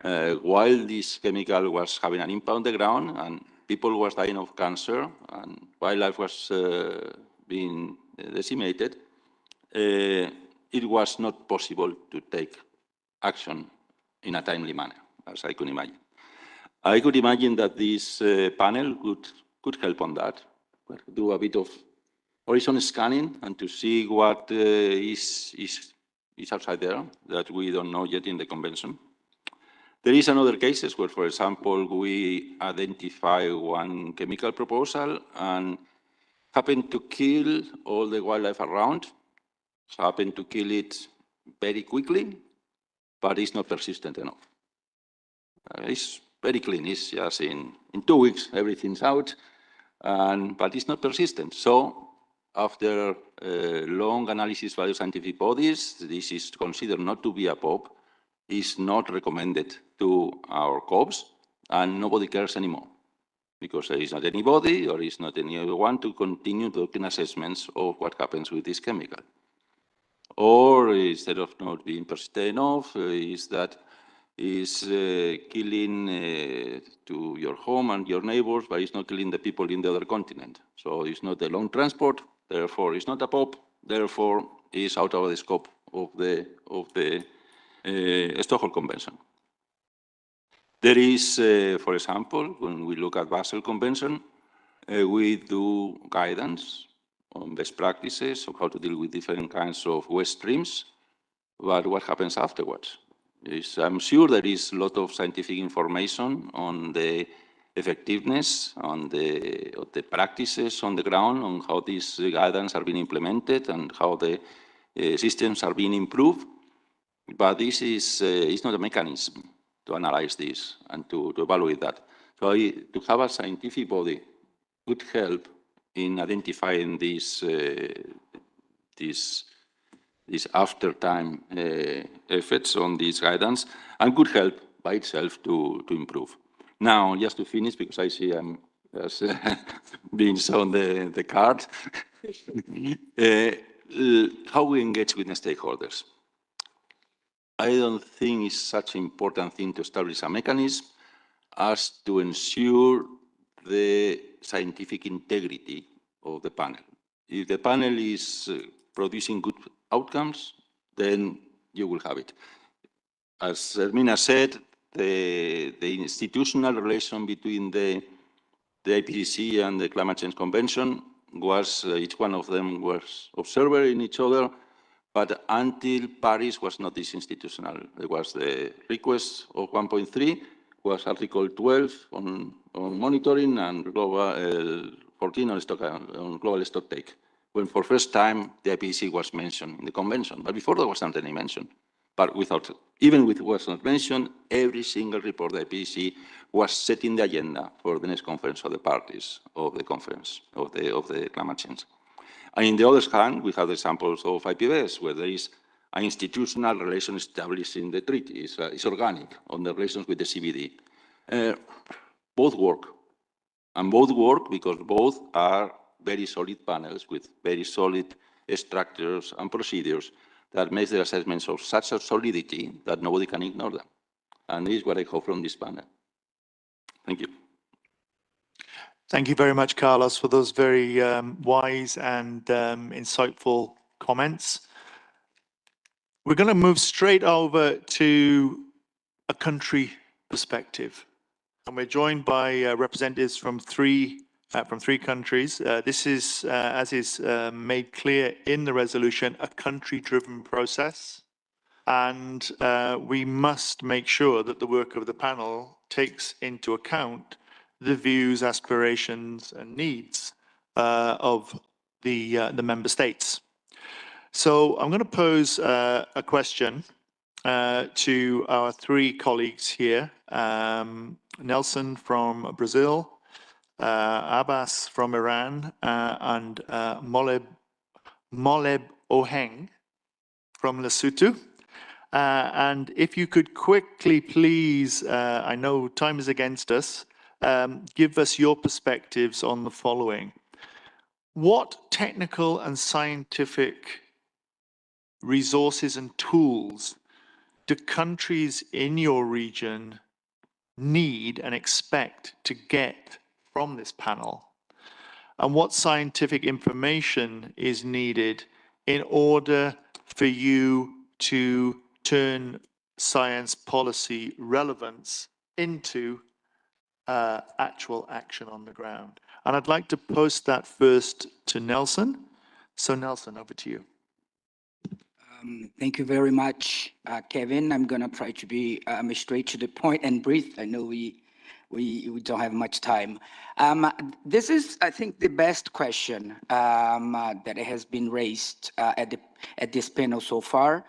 while this chemical was having an impact on the ground and people was dying of cancer and wildlife was being decimated, it was not possible to take action in a timely manner, as I could imagine. I could imagine that this panel could help on that, do a bit of horizon scanning and to see what is outside there that we don't know yet in the convention. There is another cases where, for example, we identify one chemical proposal and happen to kill all the wildlife around, happen to kill it very quickly, but it's not persistent enough. It's very clean, it's just in 2 weeks, everything's out, but it's not persistent. So after long analysis by the scientific bodies, this is considered not to be a POP, is not recommended to our COPs, and nobody cares anymore, because there is not anybody or is not anyone to continue taking assessments of what happens with this chemical. Or instead of not being persistent enough, is that is killing to your home and your neighbors, but it's not killing the people in the other continent. So it's not a long transport, therefore it's not a POP, therefore it's out of the scope of the Stockholm Convention. There is, for example, when we look at Basel Convention, we do guidance on best practices of how to deal with different kinds of waste streams, but what happens afterwards? I'm sure there is a lot of scientific information on the effectiveness, on the practices on the ground, on how these guidance are being implemented and how the systems are being improved. But this is not a mechanism to analyze this and to evaluate that. So to have a scientific body would help in identifying these after-time effects on this guidance and could help by itself to improve. Now, just to finish, because I see I'm just being shown the card, how we engage with the stakeholders. I don't think it's such an important thing to establish a mechanism as to ensure the scientific integrity of the panel. If the panel is producing good outcomes, then you will have it. As Ermina said, the institutional relation between the IPCC and the Climate Change Convention was, each one of them was observer in each other, but until Paris was not this institutional. There was the request of 1.3, was Article 12 on monitoring and global 14 on global stock take, when for first time the IPCC was mentioned in the convention. But before there was not any mention. But even with what was not mentioned, every single report of the IPCC was setting the agenda for the next conference of the parties of the conference of the climate change. And in the other hand, we have examples of IPBES, where there is an institutional relation established in the treaty. It's organic on the relations with the CBD. Both work. And both work because both are very solid panels with very solid structures and procedures that make the assessments of such a solidity that nobody can ignore them. And this is what I hope from this panel. Thank you. Thank you very much, Carlos, for those very wise and insightful comments. We're going to move straight over to a country perspective. And we're joined by representatives from three countries. This is, as is made clear in the resolution, a country-driven process. and we must make sure that the work of the panel takes into account the views, aspirations, and needs of the member states. So I'm going to pose a question to our three colleagues here. Nelson from Brazil, Abbas from Iran, and Moleb Oheng from Lesotho. And if you could quickly, please, I know time is against us, give us your perspectives on the following. What technical and scientific resources and tools do countries in your region need and expect to get from this panel? And what scientific information is needed in order for you to turn science policy relevance into actual action on the ground? And I'd like to post that first to Nelson. So Nelson, over to you. Thank you very much, Kevin. I'm going to try to be straight to the point and brief. I know we don't have much time. This is, I think, the best question that has been raised at this panel so far,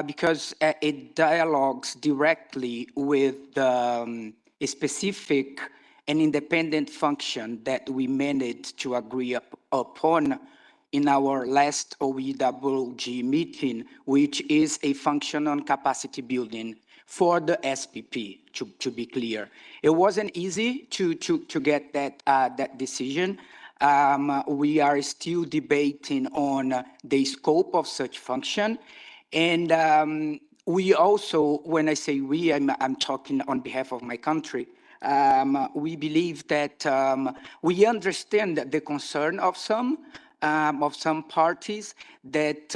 because it dialogues directly with the specific and independent function that we managed to agree upon in our last OEWG meeting, which is a function on capacity building for the SPP, to be clear. It wasn't easy to get that decision. We are still debating on the scope of such function. And we also, when I say we, I'm talking on behalf of my country, we believe that we understand the concern of some parties that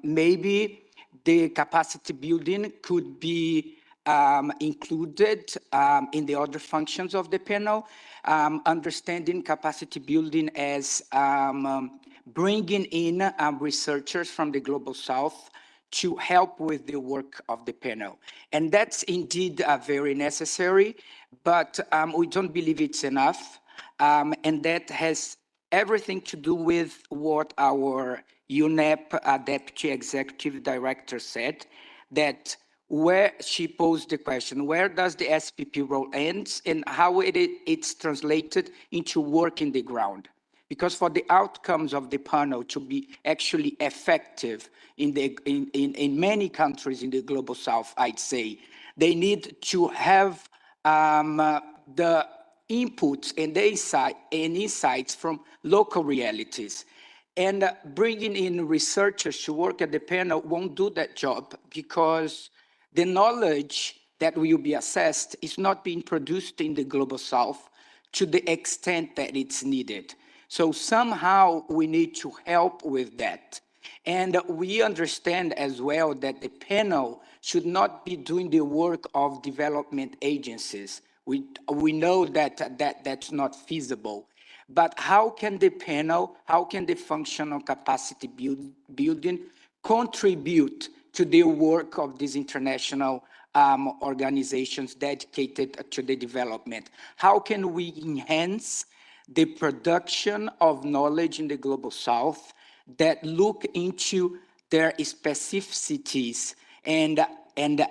maybe the capacity building could be included in the other functions of the panel, understanding capacity building as bringing in researchers from the Global South to help with the work of the panel. And that's indeed very necessary, but we don't believe it's enough. And that has everything to do with what our UNEP Deputy Executive Director said, that where she posed the question, where does the SPP role end and how it's translated into work in the ground? Because for the outcomes of the panel to be actually effective in many countries in the Global South, I'd say, they need to have the inputs and insights from local realities. And bringing in researchers to work at the panel won't do that job because the knowledge that will be assessed is not being produced in the Global South to the extent that it's needed. So somehow we need to help with that. And we understand as well that the panel should not be doing the work of development agencies. We know that that's not feasible. But how can the panel, how can the functional capacity building contribute to the work of these international organizations dedicated to the development? How can we enhance the production of knowledge in the Global South that look into their specificities and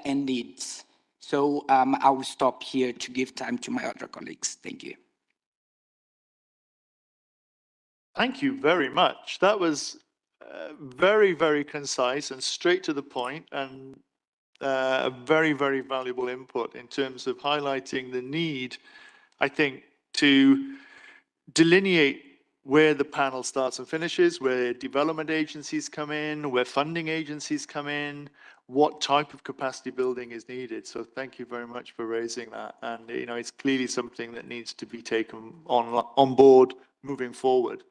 needs? So I will stop here to give time to my other colleagues. Thank you. Thank you very much. That was very, very concise and straight to the point, and a very, very valuable input in terms of highlighting the need, I think, to delineate where the panel starts and finishes, where development agencies come in, where funding agencies come in, what type of capacity building is needed. So thank you very much for raising that. And it's clearly something that needs to be taken on board moving forward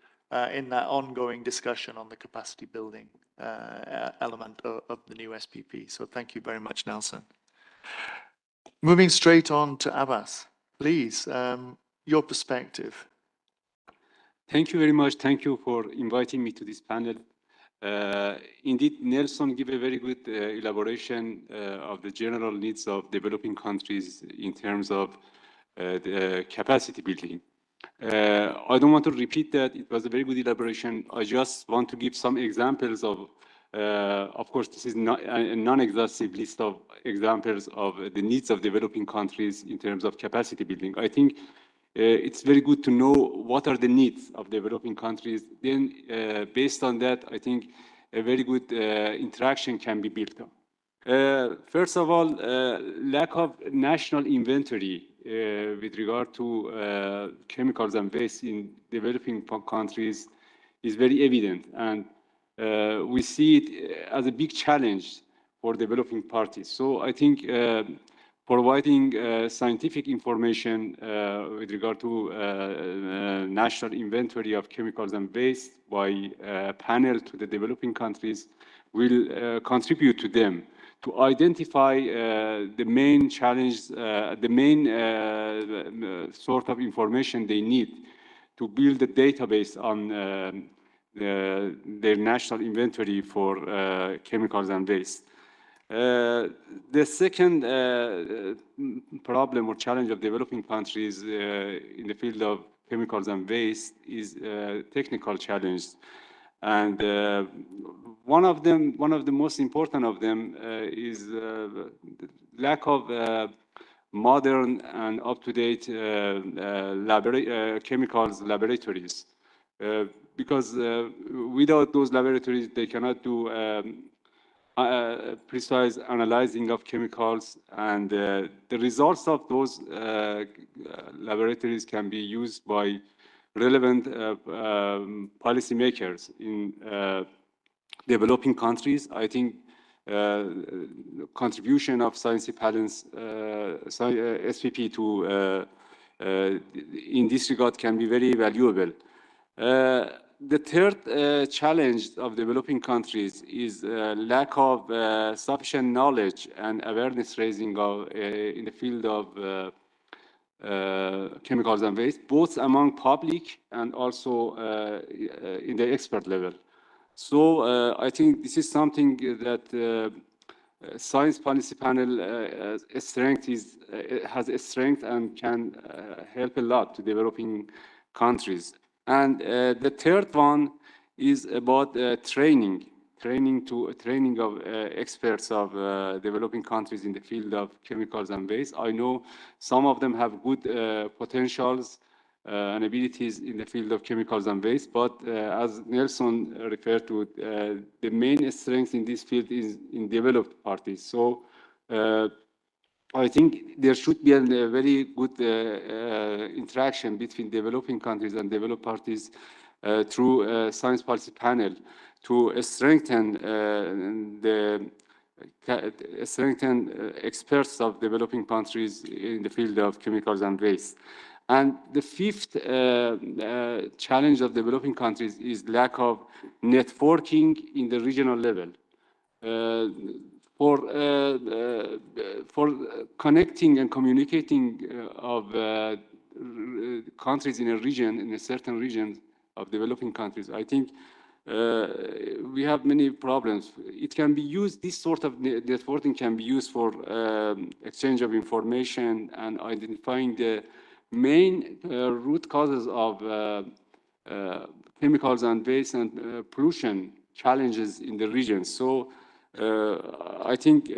in that ongoing discussion on the capacity building element of the new SPP. So thank you very much, Nelson. Moving straight on to Abbas, please, your perspective. Thank you very much. Thank you for inviting me to this panel. Indeed, Nelson gave a very good elaboration of the general needs of developing countries in terms of the capacity building. I don't want to repeat that. It was a very good elaboration. I just want to give some examples of course, this is not a non-exhaustive list of examples of the needs of developing countries in terms of capacity building. I think it's very good to know what are the needs of developing countries. Then, based on that, I think a very good interaction can be built up. First of all, lack of national inventory with regard to chemicals and waste in developing countries is very evident, and we see it as a big challenge for developing parties. So I think providing scientific information with regard to national inventory of chemicals and waste by panel to the developing countries will contribute to them to identify the main challenge, the main sort of information they need to build a database on their national inventory for chemicals and waste. The second problem or challenge of developing countries in the field of chemicals and waste is technical challenge. And one of the most important of them is lack of modern and up-to-date chemicals laboratories. Because without those laboratories, they cannot do precise analyzing of chemicals, and the results of those laboratories can be used by relevant policymakers in developing countries. I think contribution of science balance SPP to in this regard can be very valuable. The third challenge of developing countries is lack of sufficient knowledge and awareness raising in the field of chemicals and waste, both among public and also in the expert level. So I think this is something that Science Policy Panel has a strength and can help a lot to developing countries. And the third one is about training of experts of developing countries in the field of chemicals and waste. I know some of them have good potentials and abilities in the field of chemicals and waste, but as Nelson referred to, the main strength in this field is in developed parties. So I think there should be a very good interaction between developing countries and developed parties through Science Policy Panel to strengthen experts of developing countries in the field of chemicals and waste. And the fifth challenge of developing countries is lack of networking in the regional level. For connecting and communicating of countries in a region, in a certain region of developing countries, I think we have many problems. It can be used, this sort of networking can be used for exchange of information and identifying the main root causes of chemicals and waste and pollution challenges in the region. So I think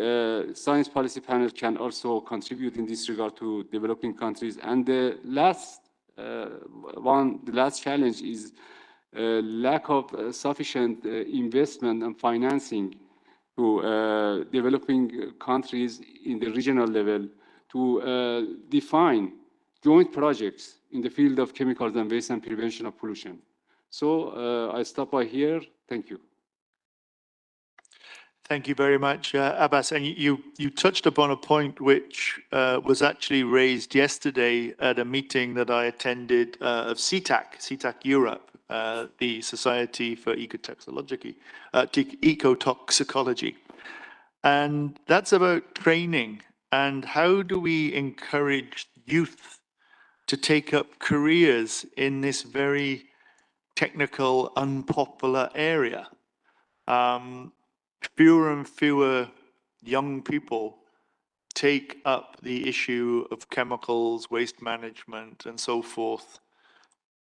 Science Policy Panel can also contribute in this regard to developing countries. And the last challenge is lack of sufficient investment and financing to developing countries in the regional level to define joint projects in the field of chemicals and waste and prevention of pollution. So I stop by here. Thank you. Thank you very much, Abbas. And you touched upon a point which was actually raised yesterday at a meeting that I attended of CTAC Europe, the Society for Ecotoxicology. And that's about training. And how do we encourage youth to take up careers in this very technical, unpopular area? fewer and fewer young people take up the issue of chemicals, waste management, and so forth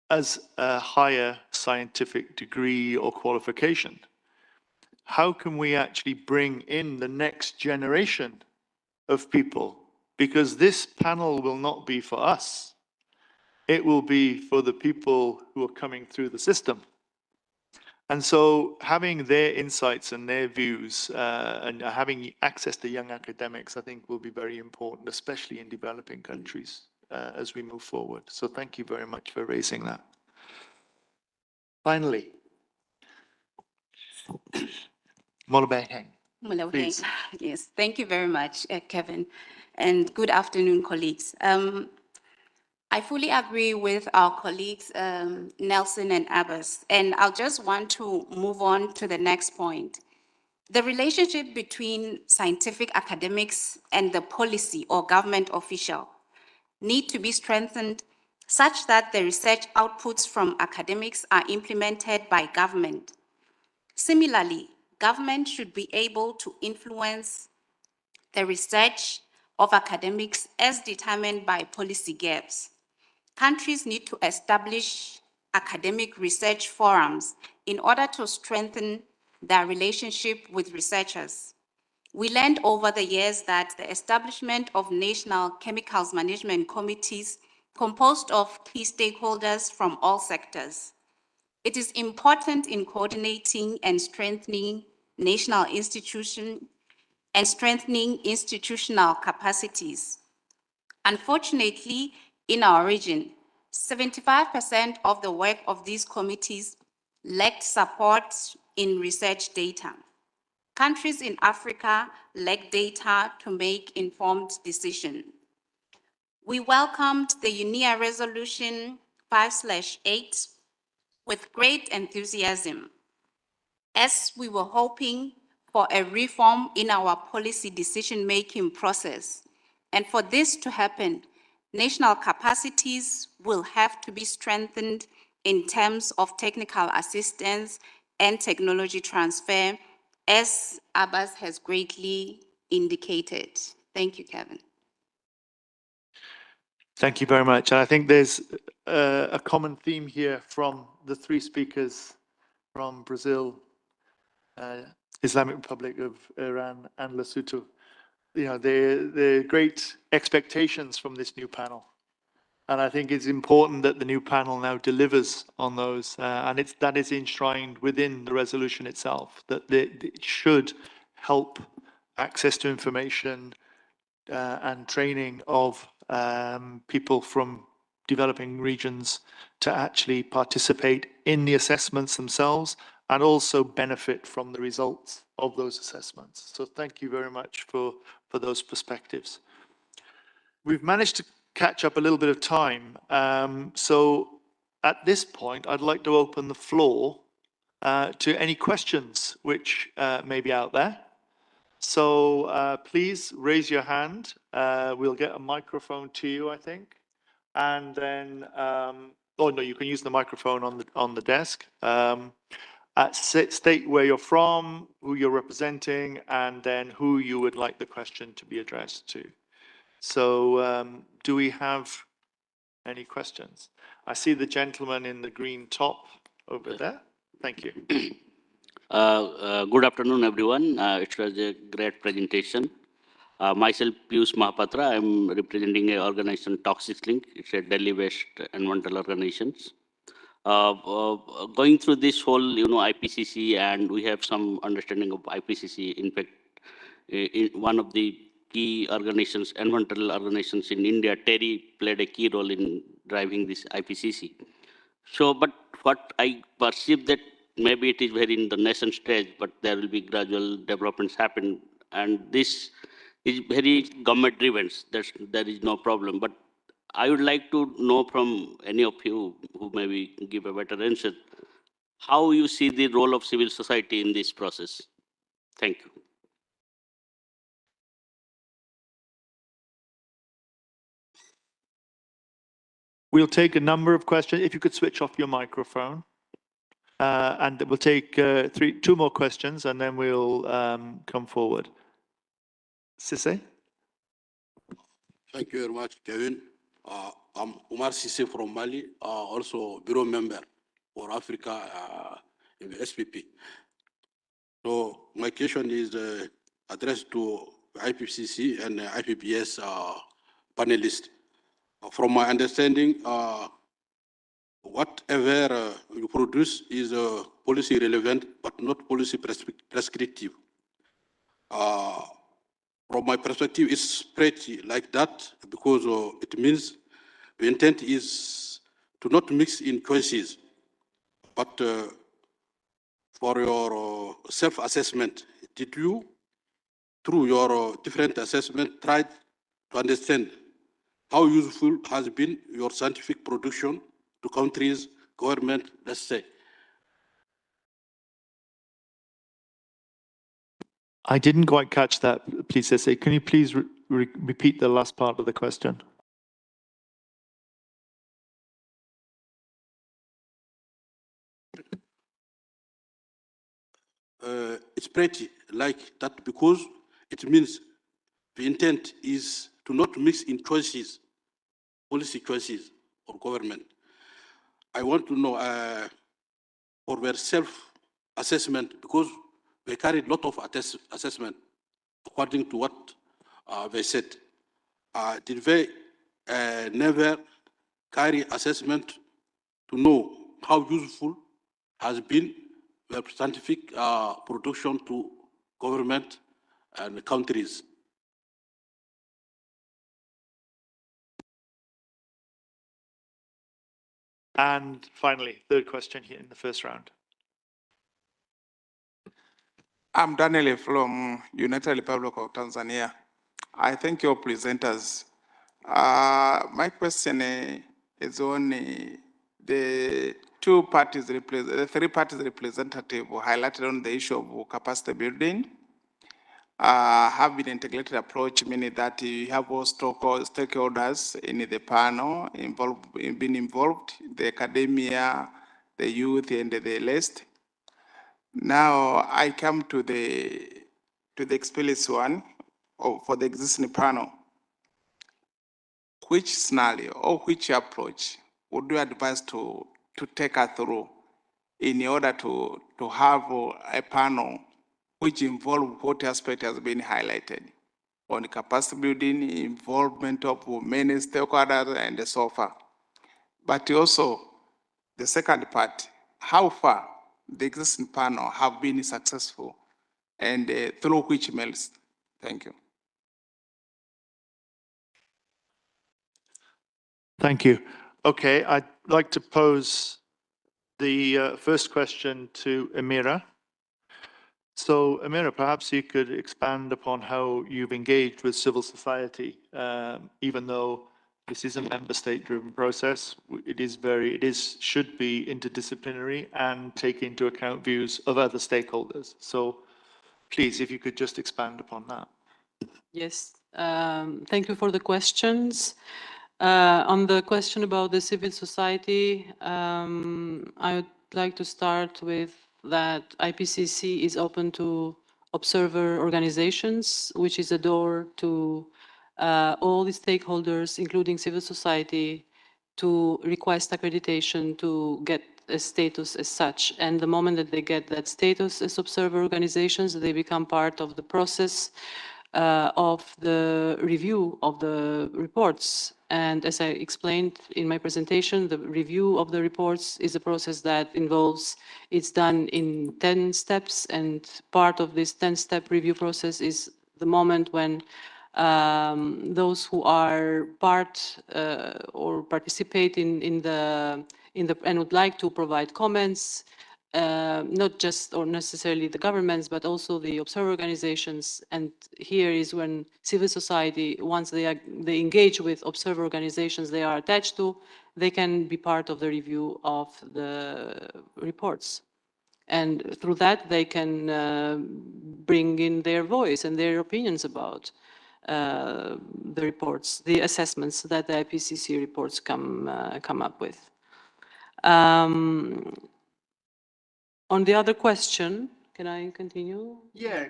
as a higher scientific degree or qualification. How can we actually bring in the next generation of people? Because this panel will not be for us. It will be for the people who are coming through the system. And so having their insights and their views and having access to young academics, I think will be very important, especially in developing countries as we move forward. So thank you very much for raising that. Finally, Molobeheng. Please. Yes, thank you very much, Kevin, and good afternoon, colleagues. I fully agree with our colleagues, Nelson and Abbas, and I'll just want to move on to the next point. The relationship between scientific academics and the policy or government official need to be strengthened such that the research outputs from academics are implemented by government. Similarly, government should be able to influence the research of academics as determined by policy gaps. Countries need to establish academic research forums in order to strengthen their relationship with researchers. We learned over the years that the establishment of national chemicals management committees composed of key stakeholders from all sectors. It is important in coordinating and strengthening national institutions and strengthening institutional capacities. Unfortunately, in our region, 75% of the work of these committees lacked support in research data. Countries in Africa lack data to make informed decisions. We welcomed the UNEA resolution 5/8 with great enthusiasm, as we were hoping for a reform in our policy decision-making process. And for this to happen, national capacities will have to be strengthened in terms of technical assistance and technology transfer, as Abbas has greatly indicated. Thank you, Kevin. Thank you very much. And I think there's a common theme here from the three speakers from Brazil, Islamic Republic of Iran, and Lesotho. You know, there are great expectations from this new panel. And I think it's important that the new panel now delivers on those. And that is enshrined within the resolution itself, that it should help access to information and training of people from developing regions to actually participate in the assessments themselves and also benefit from the results of those assessments. So thank you very much for those perspectives. We've managed to catch up a little bit of time. So at this point, I'd like to open the floor to any questions which may be out there. So please raise your hand. We'll get a microphone to you, I think. And then, oh no, you can use the microphone on the desk. State where you're from, who you're representing, and then who you would like the question to be addressed to. So do we have any questions? I see the gentleman in the green top over there. Thank you. Good afternoon, everyone. It was a great presentation. Myself, Piyush Mahapatra. I'm representing an organization, Toxics Link. It's a Delhi-based environmental organization. Going through this whole, IPCC, and we have some understanding of IPCC. In fact, in one of the key organizations, environmental organizations in India, TERI, played a key role in driving this IPCC. So, but what I perceive that maybe it is very in the nascent stage, but there will be gradual developments happen, and this is very government driven. There is no problem. But I would like to know from any of you who maybe give a better answer, how you see the role of civil society in this process. Thank you. We'll take a number of questions. If you could switch off your microphone. And we'll take two more questions and then we'll come forward. Sisse? Thank you very much, Kevin. I'm Umar Sisse from Mali, also bureau member for Africa in the SPP. So my question is addressed to IPCC and IPPS panelists. From my understanding, whatever you produce is policy relevant, but not policy prescriptive. From my perspective, it's pretty like that because it means the intent is to not mix in choices, but for your self-assessment, did you, through your different assessment, try to understand how useful has been your scientific production to countries, government, let's say? I didn't quite catch that, please, Sisse. Can you please repeat the last part of the question? It's pretty like that because it means the intent is to not mix in choices, policy choices or government. I want to know for their self-assessment because they carried a lot of assessment according to what they said. Did they never carry assessment to know how useful has been the scientific production to government and countries? And finally, third question here in the first round. I'm Daniel from United Republic of Tanzania. I thank your presenters. My question is on the three parties representative highlighted on the issue of capacity building. Have been integrated approach, meaning that you have all stakeholders in the panel being involved, the academia, the youth, and the rest. Now I come to the experience one for the existing panel. Which scenario or which approach would you advise to take us through in order to have a panel which involve what aspect has been highlighted on capacity building, involvement of many stakeholders and so far. But also the second part, how far the existing panel have been successful and through which means? Thank you. Thank you. Okay, I'd like to pose the first question to Amira. So, Amira, perhaps you could expand upon how you've engaged with civil society, even though this is a member state-driven process. Should be interdisciplinary and take into account views of other stakeholders. So, please, if you could just expand upon that. Yes, thank you for the questions. On the question about the civil society, I would like to start with that IPCC is open to observer organizations, which is a door to all the stakeholders, including civil society, to request accreditation to get a status as such. And the moment that they get that status as observer organizations, they become part of the process of the review of the reports. And as I explained in my presentation, the review of the reports is a process that involves, it's done in 10 steps, and part of this 10-step review process is the moment when those who are part or participate in the and would like to provide comments, not just or necessarily the governments, but also the observer organizations. And here is when civil society, once they engage with observer organizations they are attached to, they can be part of the review of the reports. And through that, they can bring in their voice and their opinions about the reports, the assessments that the IPCC reports come up with. On the other question, can I continue? Yeah.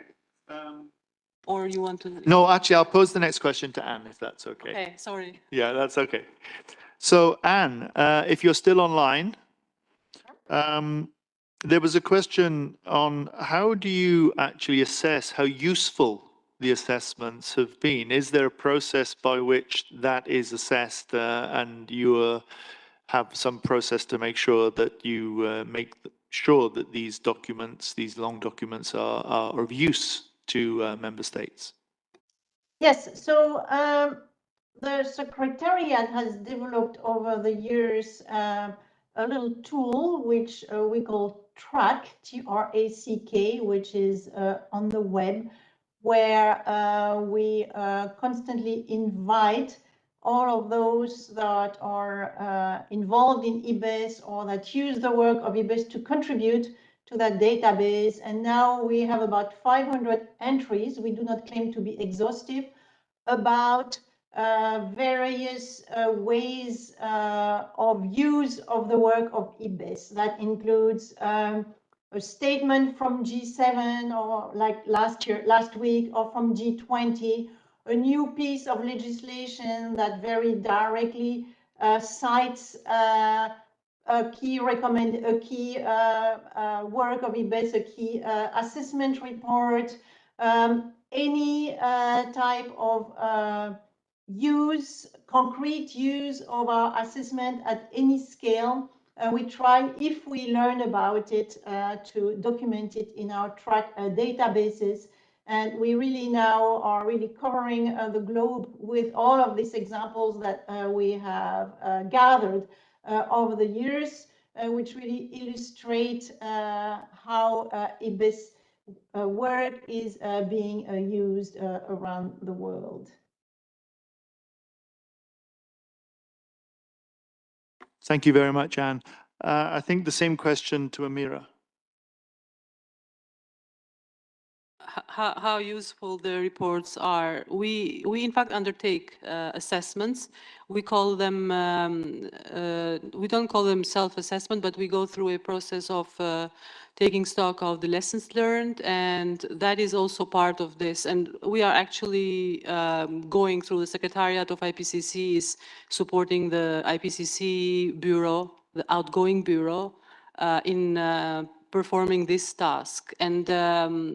Or you want to? No, actually, I'll pose the next question to Anne, if that's okay. Okay, sorry. Yeah, that's okay. So Anne, if you're still online, there was a question on how do you actually assess how useful the assessments have been? Is there a process by which that is assessed and you have some process to make sure that you make sure that these documents, these long documents are of use to member states? Yes, so the Secretariat has developed over the years a little tool which we call TRACK, T-R-A-C-K, which is on the web, where we constantly invite all of those that are involved in IBES or that use the work of IBES to contribute to that database. And now we have about 500 entries. We do not claim to be exhaustive, about various ways of use of the work of IBES. That includes a statement from G7 or like last week, or from G20, a new piece of legislation that very directly cites a key work of IBES, a key assessment report, any type of concrete use of our assessment at any scale. We try, if we learn about it, to document it in our track databases. And we really now are really covering the globe with all of these examples that we have gathered over the years, which really illustrate how IBES work is being used around the world. Thank you very much, Anne. I think the same question to Amira. How useful the reports are. We in fact undertake assessments. We call them, we don't call them self-assessment, but we go through a process of taking stock of the lessons learned, and that is also part of this. And we are actually going through the Secretariat of IPCC is supporting the IPCC Bureau, the outgoing bureau, in performing this task. And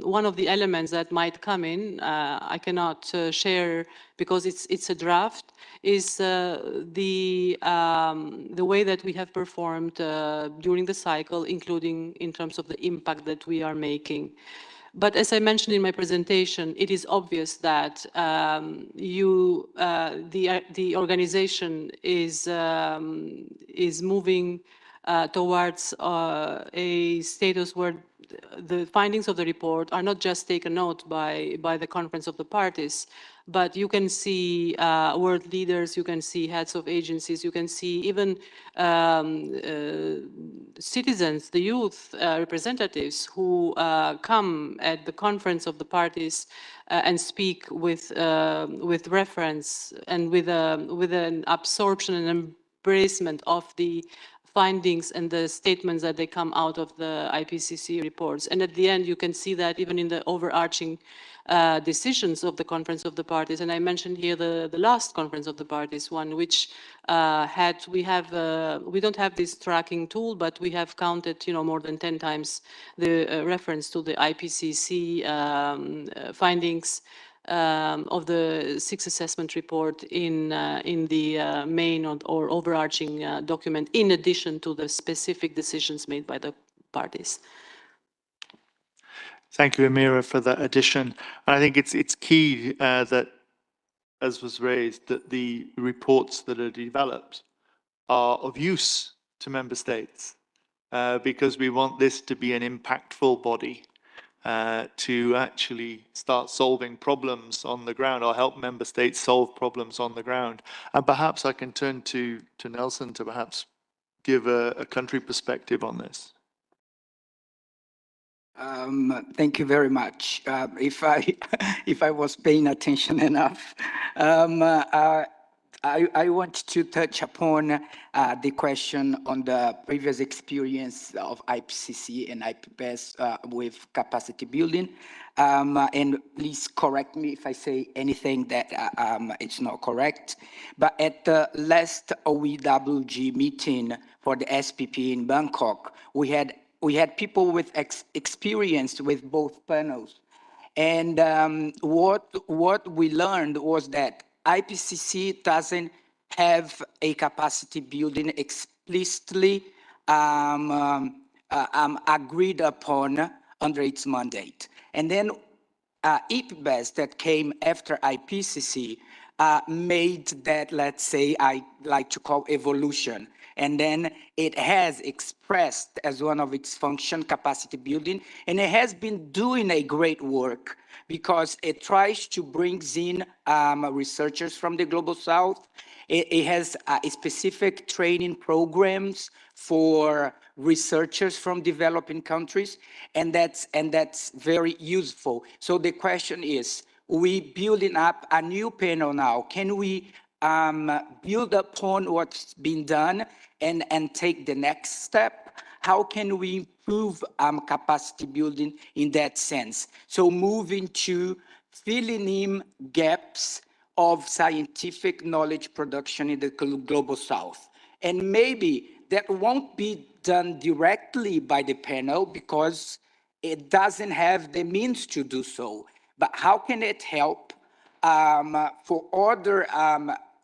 one of the elements that might come in, I cannot share because it's a draft, is the way that we have performed during the cycle, including in terms of the impact that we are making. But as I mentioned in my presentation, it is obvious that the organization is moving towards a status where the findings of the report are not just taken note by the Conference of the Parties, but you can see world leaders, you can see heads of agencies, you can see even citizens, the youth representatives who come at the Conference of the Parties and speak with reference and with an absorption and embracement of the findings and the statements that they come out of the IPCC reports. And at the end, you can see that even in the overarching decisions of the Conference of the Parties. And I mentioned here the last Conference of the Parties one, which we don't have this tracking tool, but we have counted, more than 10 times the reference to the IPCC findings of the sixth assessment report in the main or overarching document, in addition to the specific decisions made by the parties. Thank you, Amira, for that addition. And I think it's key that, as was raised, that the reports that are developed are of use to member states, because we want this to be an impactful body to actually start solving problems on the ground or help member states solve problems on the ground. And perhaps I can turn to Nelson to perhaps give a country perspective on this. Thank you very much. If I was paying attention enough, I want to touch upon the question on the previous experience of IPCC and IPBES with capacity building. And please correct me if I say anything that it's not correct. But at the last OEWG meeting for the SPP in Bangkok, we had people with experience with both panels. And what we learned was that IPCC doesn't have a capacity building explicitly agreed upon under its mandate. And then IPBES that came after IPCC made that, let's say, I like to call evolution. And then it has expressed as one of its function capacity building, and it has been doing a great work because it tries to bring in researchers from the Global South. It has specific training programs for researchers from developing countries, and that's very useful. So the question is, we building up a new panel now. Can we build upon what's been done and take the next step? How can we improve capacity building in that sense? So moving to filling in gaps of scientific knowledge production in the Global South. And maybe that won't be done directly by the panel because it doesn't have the means to do so. But how can it help for other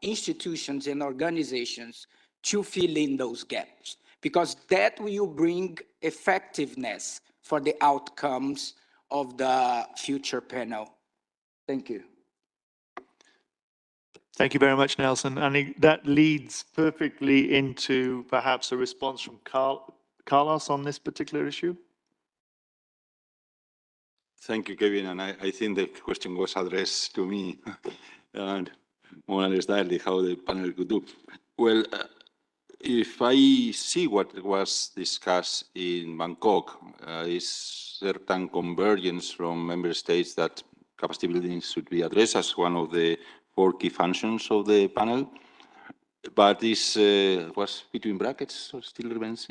institutions and organizations to fill in those gaps? Because that will bring effectiveness for the outcomes of the future panel. Thank you. Thank you very much, Nelson. And that leads perfectly into perhaps a response from Carlos on this particular issue. Thank you, Kevin. And I think the question was addressed to me and more or less directly how the panel could do. Well, if I see what was discussed in Bangkok, is certain convergence from member states that capacity building should be addressed as one of the 4 key functions of the panel. But this was between brackets, so still remains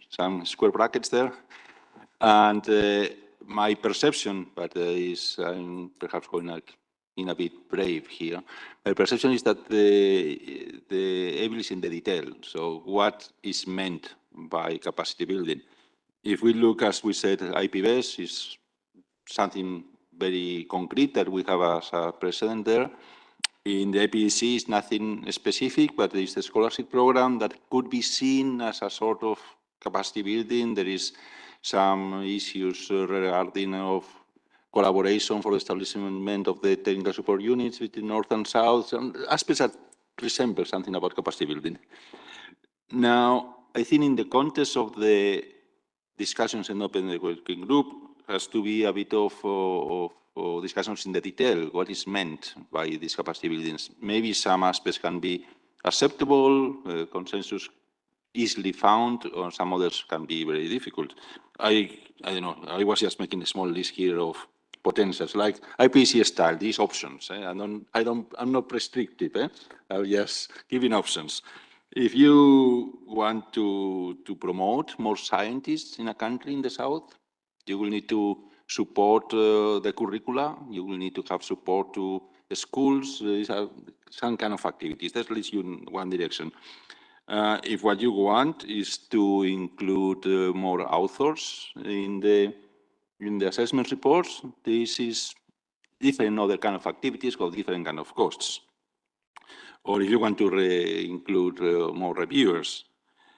some square brackets there. And my perception, but I'm perhaps going in a bit brave here. My perception is that the evil is in the detail. So what is meant by capacity building? If we look, as we said, IPBES is something very concrete that we have as a precedent there. In the IPCC, it's nothing specific, but there is a scholarship program that could be seen as a sort of capacity building. There is some issues regarding of collaboration for the establishment of the technical support units between North and South, and aspects that resemble something about capacity building. Now, I think in the context of the discussions in the Open Working Group, has to be a bit of discussions in the detail, what is meant by these capacity buildings. Maybe some aspects can be acceptable, consensus easily found, or some others can be very difficult. I don't know, I was just making a small list here of potentials, like IPCC style, these options. I'm not restrictive, I'm just giving options. If you want to promote more scientists in a country in the South, you will need to support the curricula, you will need to have support to the schools, some kind of activities. That leads you in one direction. If what you want is to include more authors in the assessment reports, this is different other kind of activities with different kind of costs. Or if you want to include more reviewers,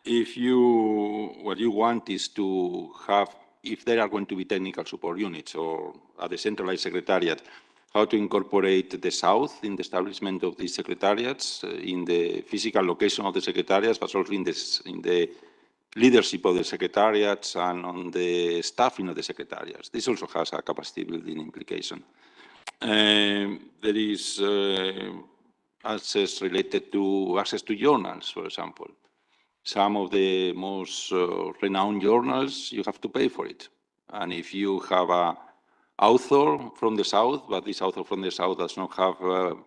what you want is to have, if there are going to be technical support units or a decentralized secretariat, how to incorporate the South in the establishment of these secretariats, in the physical location of the secretariats, but also in the leadership of the secretariats and on the staffing of the secretariats. This also has a capacity building implication. There is access related to access to journals, for example. Some of the most renowned journals, you have to pay for it. And if you have author from the South, but this author from the South does not have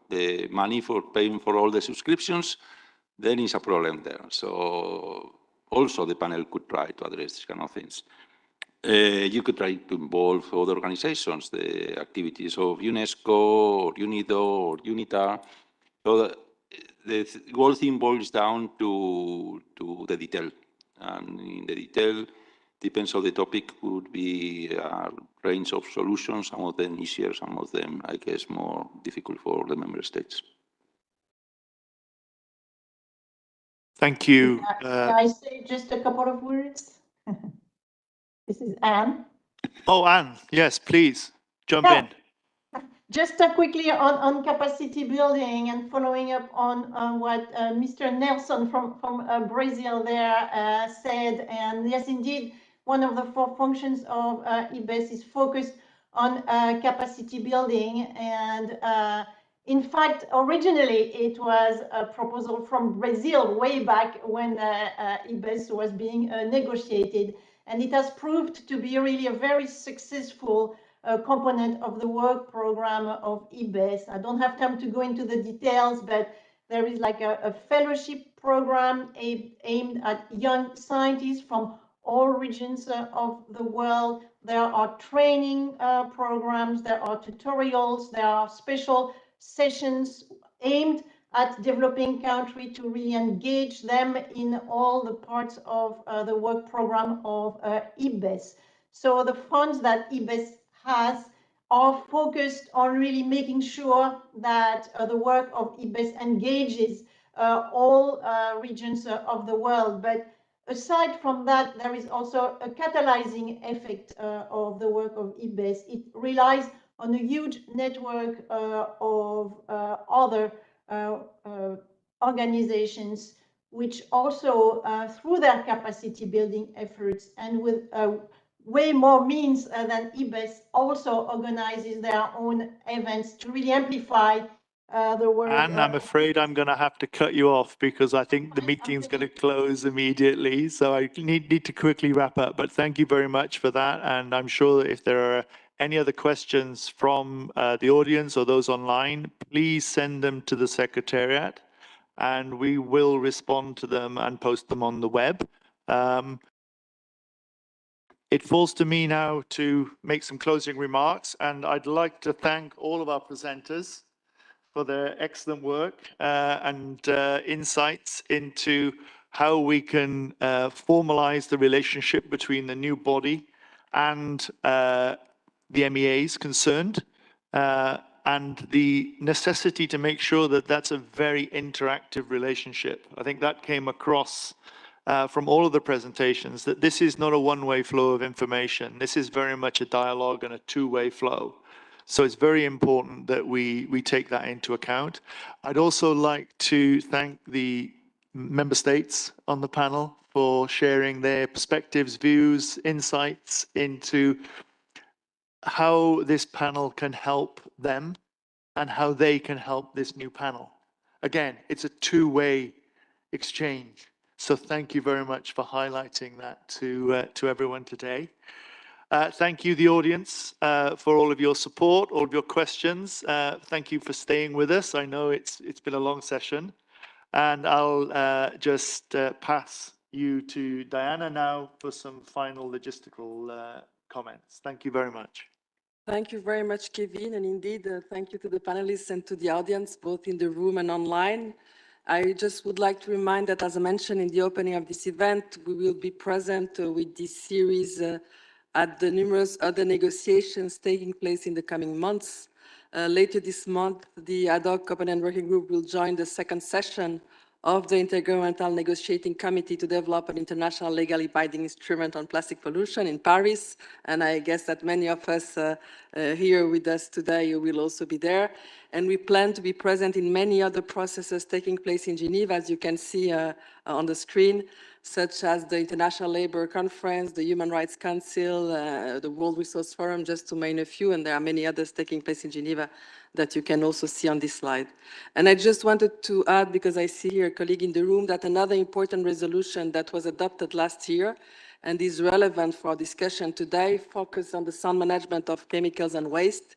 the money for paying for all the subscriptions, then it's a problem there. So also the panel could try to address these kind of things. You could try to involve other organizations, the activities of UNESCO or UNIDO or UNITA. So the whole thing boils down to the detail. And in the detail, depends on the topic, could be a range of solutions, some of them easier, some of them, I guess, more difficult for the member states. Thank you. May I say just a couple of words? This is Anne. Oh, Anne, yes, please, jump Yeah. in. Just quickly on capacity building and following up on what Mr. Nelson from Brazil there said. And yes, indeed, one of the 4 functions of EBS is focused on capacity building. And in fact, originally, it was a proposal from Brazil way back when EBS was being negotiated. And it has proved to be really a very successful component of the work program of EBS. I don't have time to go into the details, but there is like a fellowship program aimed at young scientists from all regions of the world. There are training programs, there are tutorials, there are special sessions aimed at developing countries to really engage them in all the parts of the work program of EBS. So the funds that EBS has are focused on really making sure that the work of EBS engages all regions of the world. But aside from that, there is also a catalyzing effect of the work of EBS. It relies on a huge network of other organizations, which also, through their capacity building efforts and with way more means than EBS, also organizes their own events to really amplify the work. Anne, I'm afraid I'm going to have to cut you off because I think the meeting's going to close immediately. So I need to quickly wrap up. But thank you very much for that. And I'm sure that if there are any other questions from the audience or those online, please send them to the Secretariat and we will respond to them and post them on the web. It falls to me now to make some closing remarks, and I'd like to thank all of our presenters for their excellent work and insights into how we can formalize the relationship between the new body and the MEAs concerned, and the necessity to make sure that that's a very interactive relationship. I think that came across from all of the presentations, that this is not a one-way flow of information. This is very much a dialogue and a two-way flow. So it's very important that we take that into account. I'd also like to thank the member states on the panel for sharing their perspectives, views, insights into how this panel can help them and how they can help this new panel. Again, it's a two-way exchange. So thank you very much for highlighting that to everyone today. Thank you, the audience, for all of your support, all of your questions. Thank you for staying with us. I know it's been a long session. And I'll just pass you to Diana now for some final logistical comments. Thank you very much. Thank you very much, Kevin. And indeed, thank you to the panelists and to the audience, both in the room and online. I just would like to remind that, as I mentioned in the opening of this event, we will be present with this series at the numerous other negotiations taking place in the coming months. Later this month, the ad hoc Copenhagen Working Group will join the second session of the Intergovernmental Negotiating Committee to develop an international legally binding instrument on plastic pollution in Paris. And I guess that many of us here with us today will also be there. And we plan to be present in many other processes taking place in Geneva, as you can see on the screen, such as the International Labour Conference, the Human Rights Council, the World Resource Forum, just to name a few, and there are many others taking place in Geneva that you can also see on this slide. And I just wanted to add, because I see here a colleague in the room, that another important resolution that was adopted last year and is relevant for our discussion today, focused on the sound management of chemicals and waste,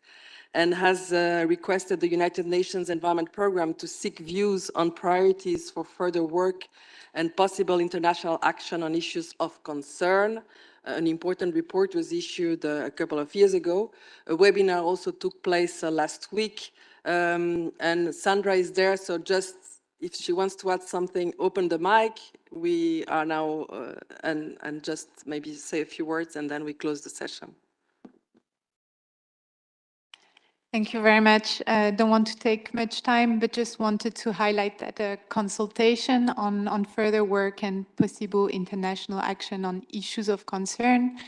and has requested the United Nations Environment Programme to seek views on priorities for further work and possible international action on issues of concern. An important report was issued a couple of years ago. A webinar also took place last week, and Sandra is there, so just if she wants to add something, open the mic. We are now, and just maybe say a few words, and then we close the session. Thank you very much. Don't want to take much time, but just wanted to highlight that a consultation on further work and possible international action on issues of concern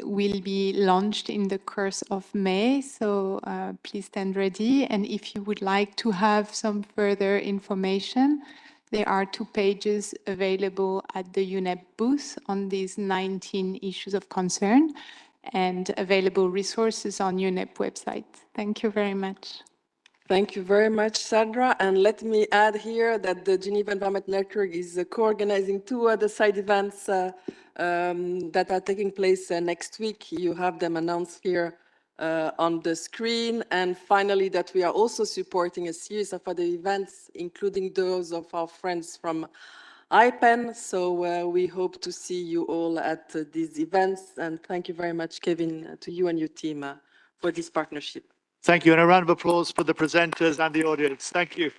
will be launched in the course of May. So please stand ready. And if you would like to have some further information, there are 2 pages available at the UNEP booth on these 19 issues of concern, and available resources on UNEP website. Thank you very much. Thank you very much, Sandra. And let me add here that the Geneva Environment Network is co-organizing 2 other side events that are taking place next week. You have them announced here on the screen. And finally, that we are also supporting a series of other events, including those of our friends from IPEN. So we hope to see you all at these events. And thank you very much, Kevin, to you and your team for this partnership. Thank you, and a round of applause for the presenters and the audience. Thank you.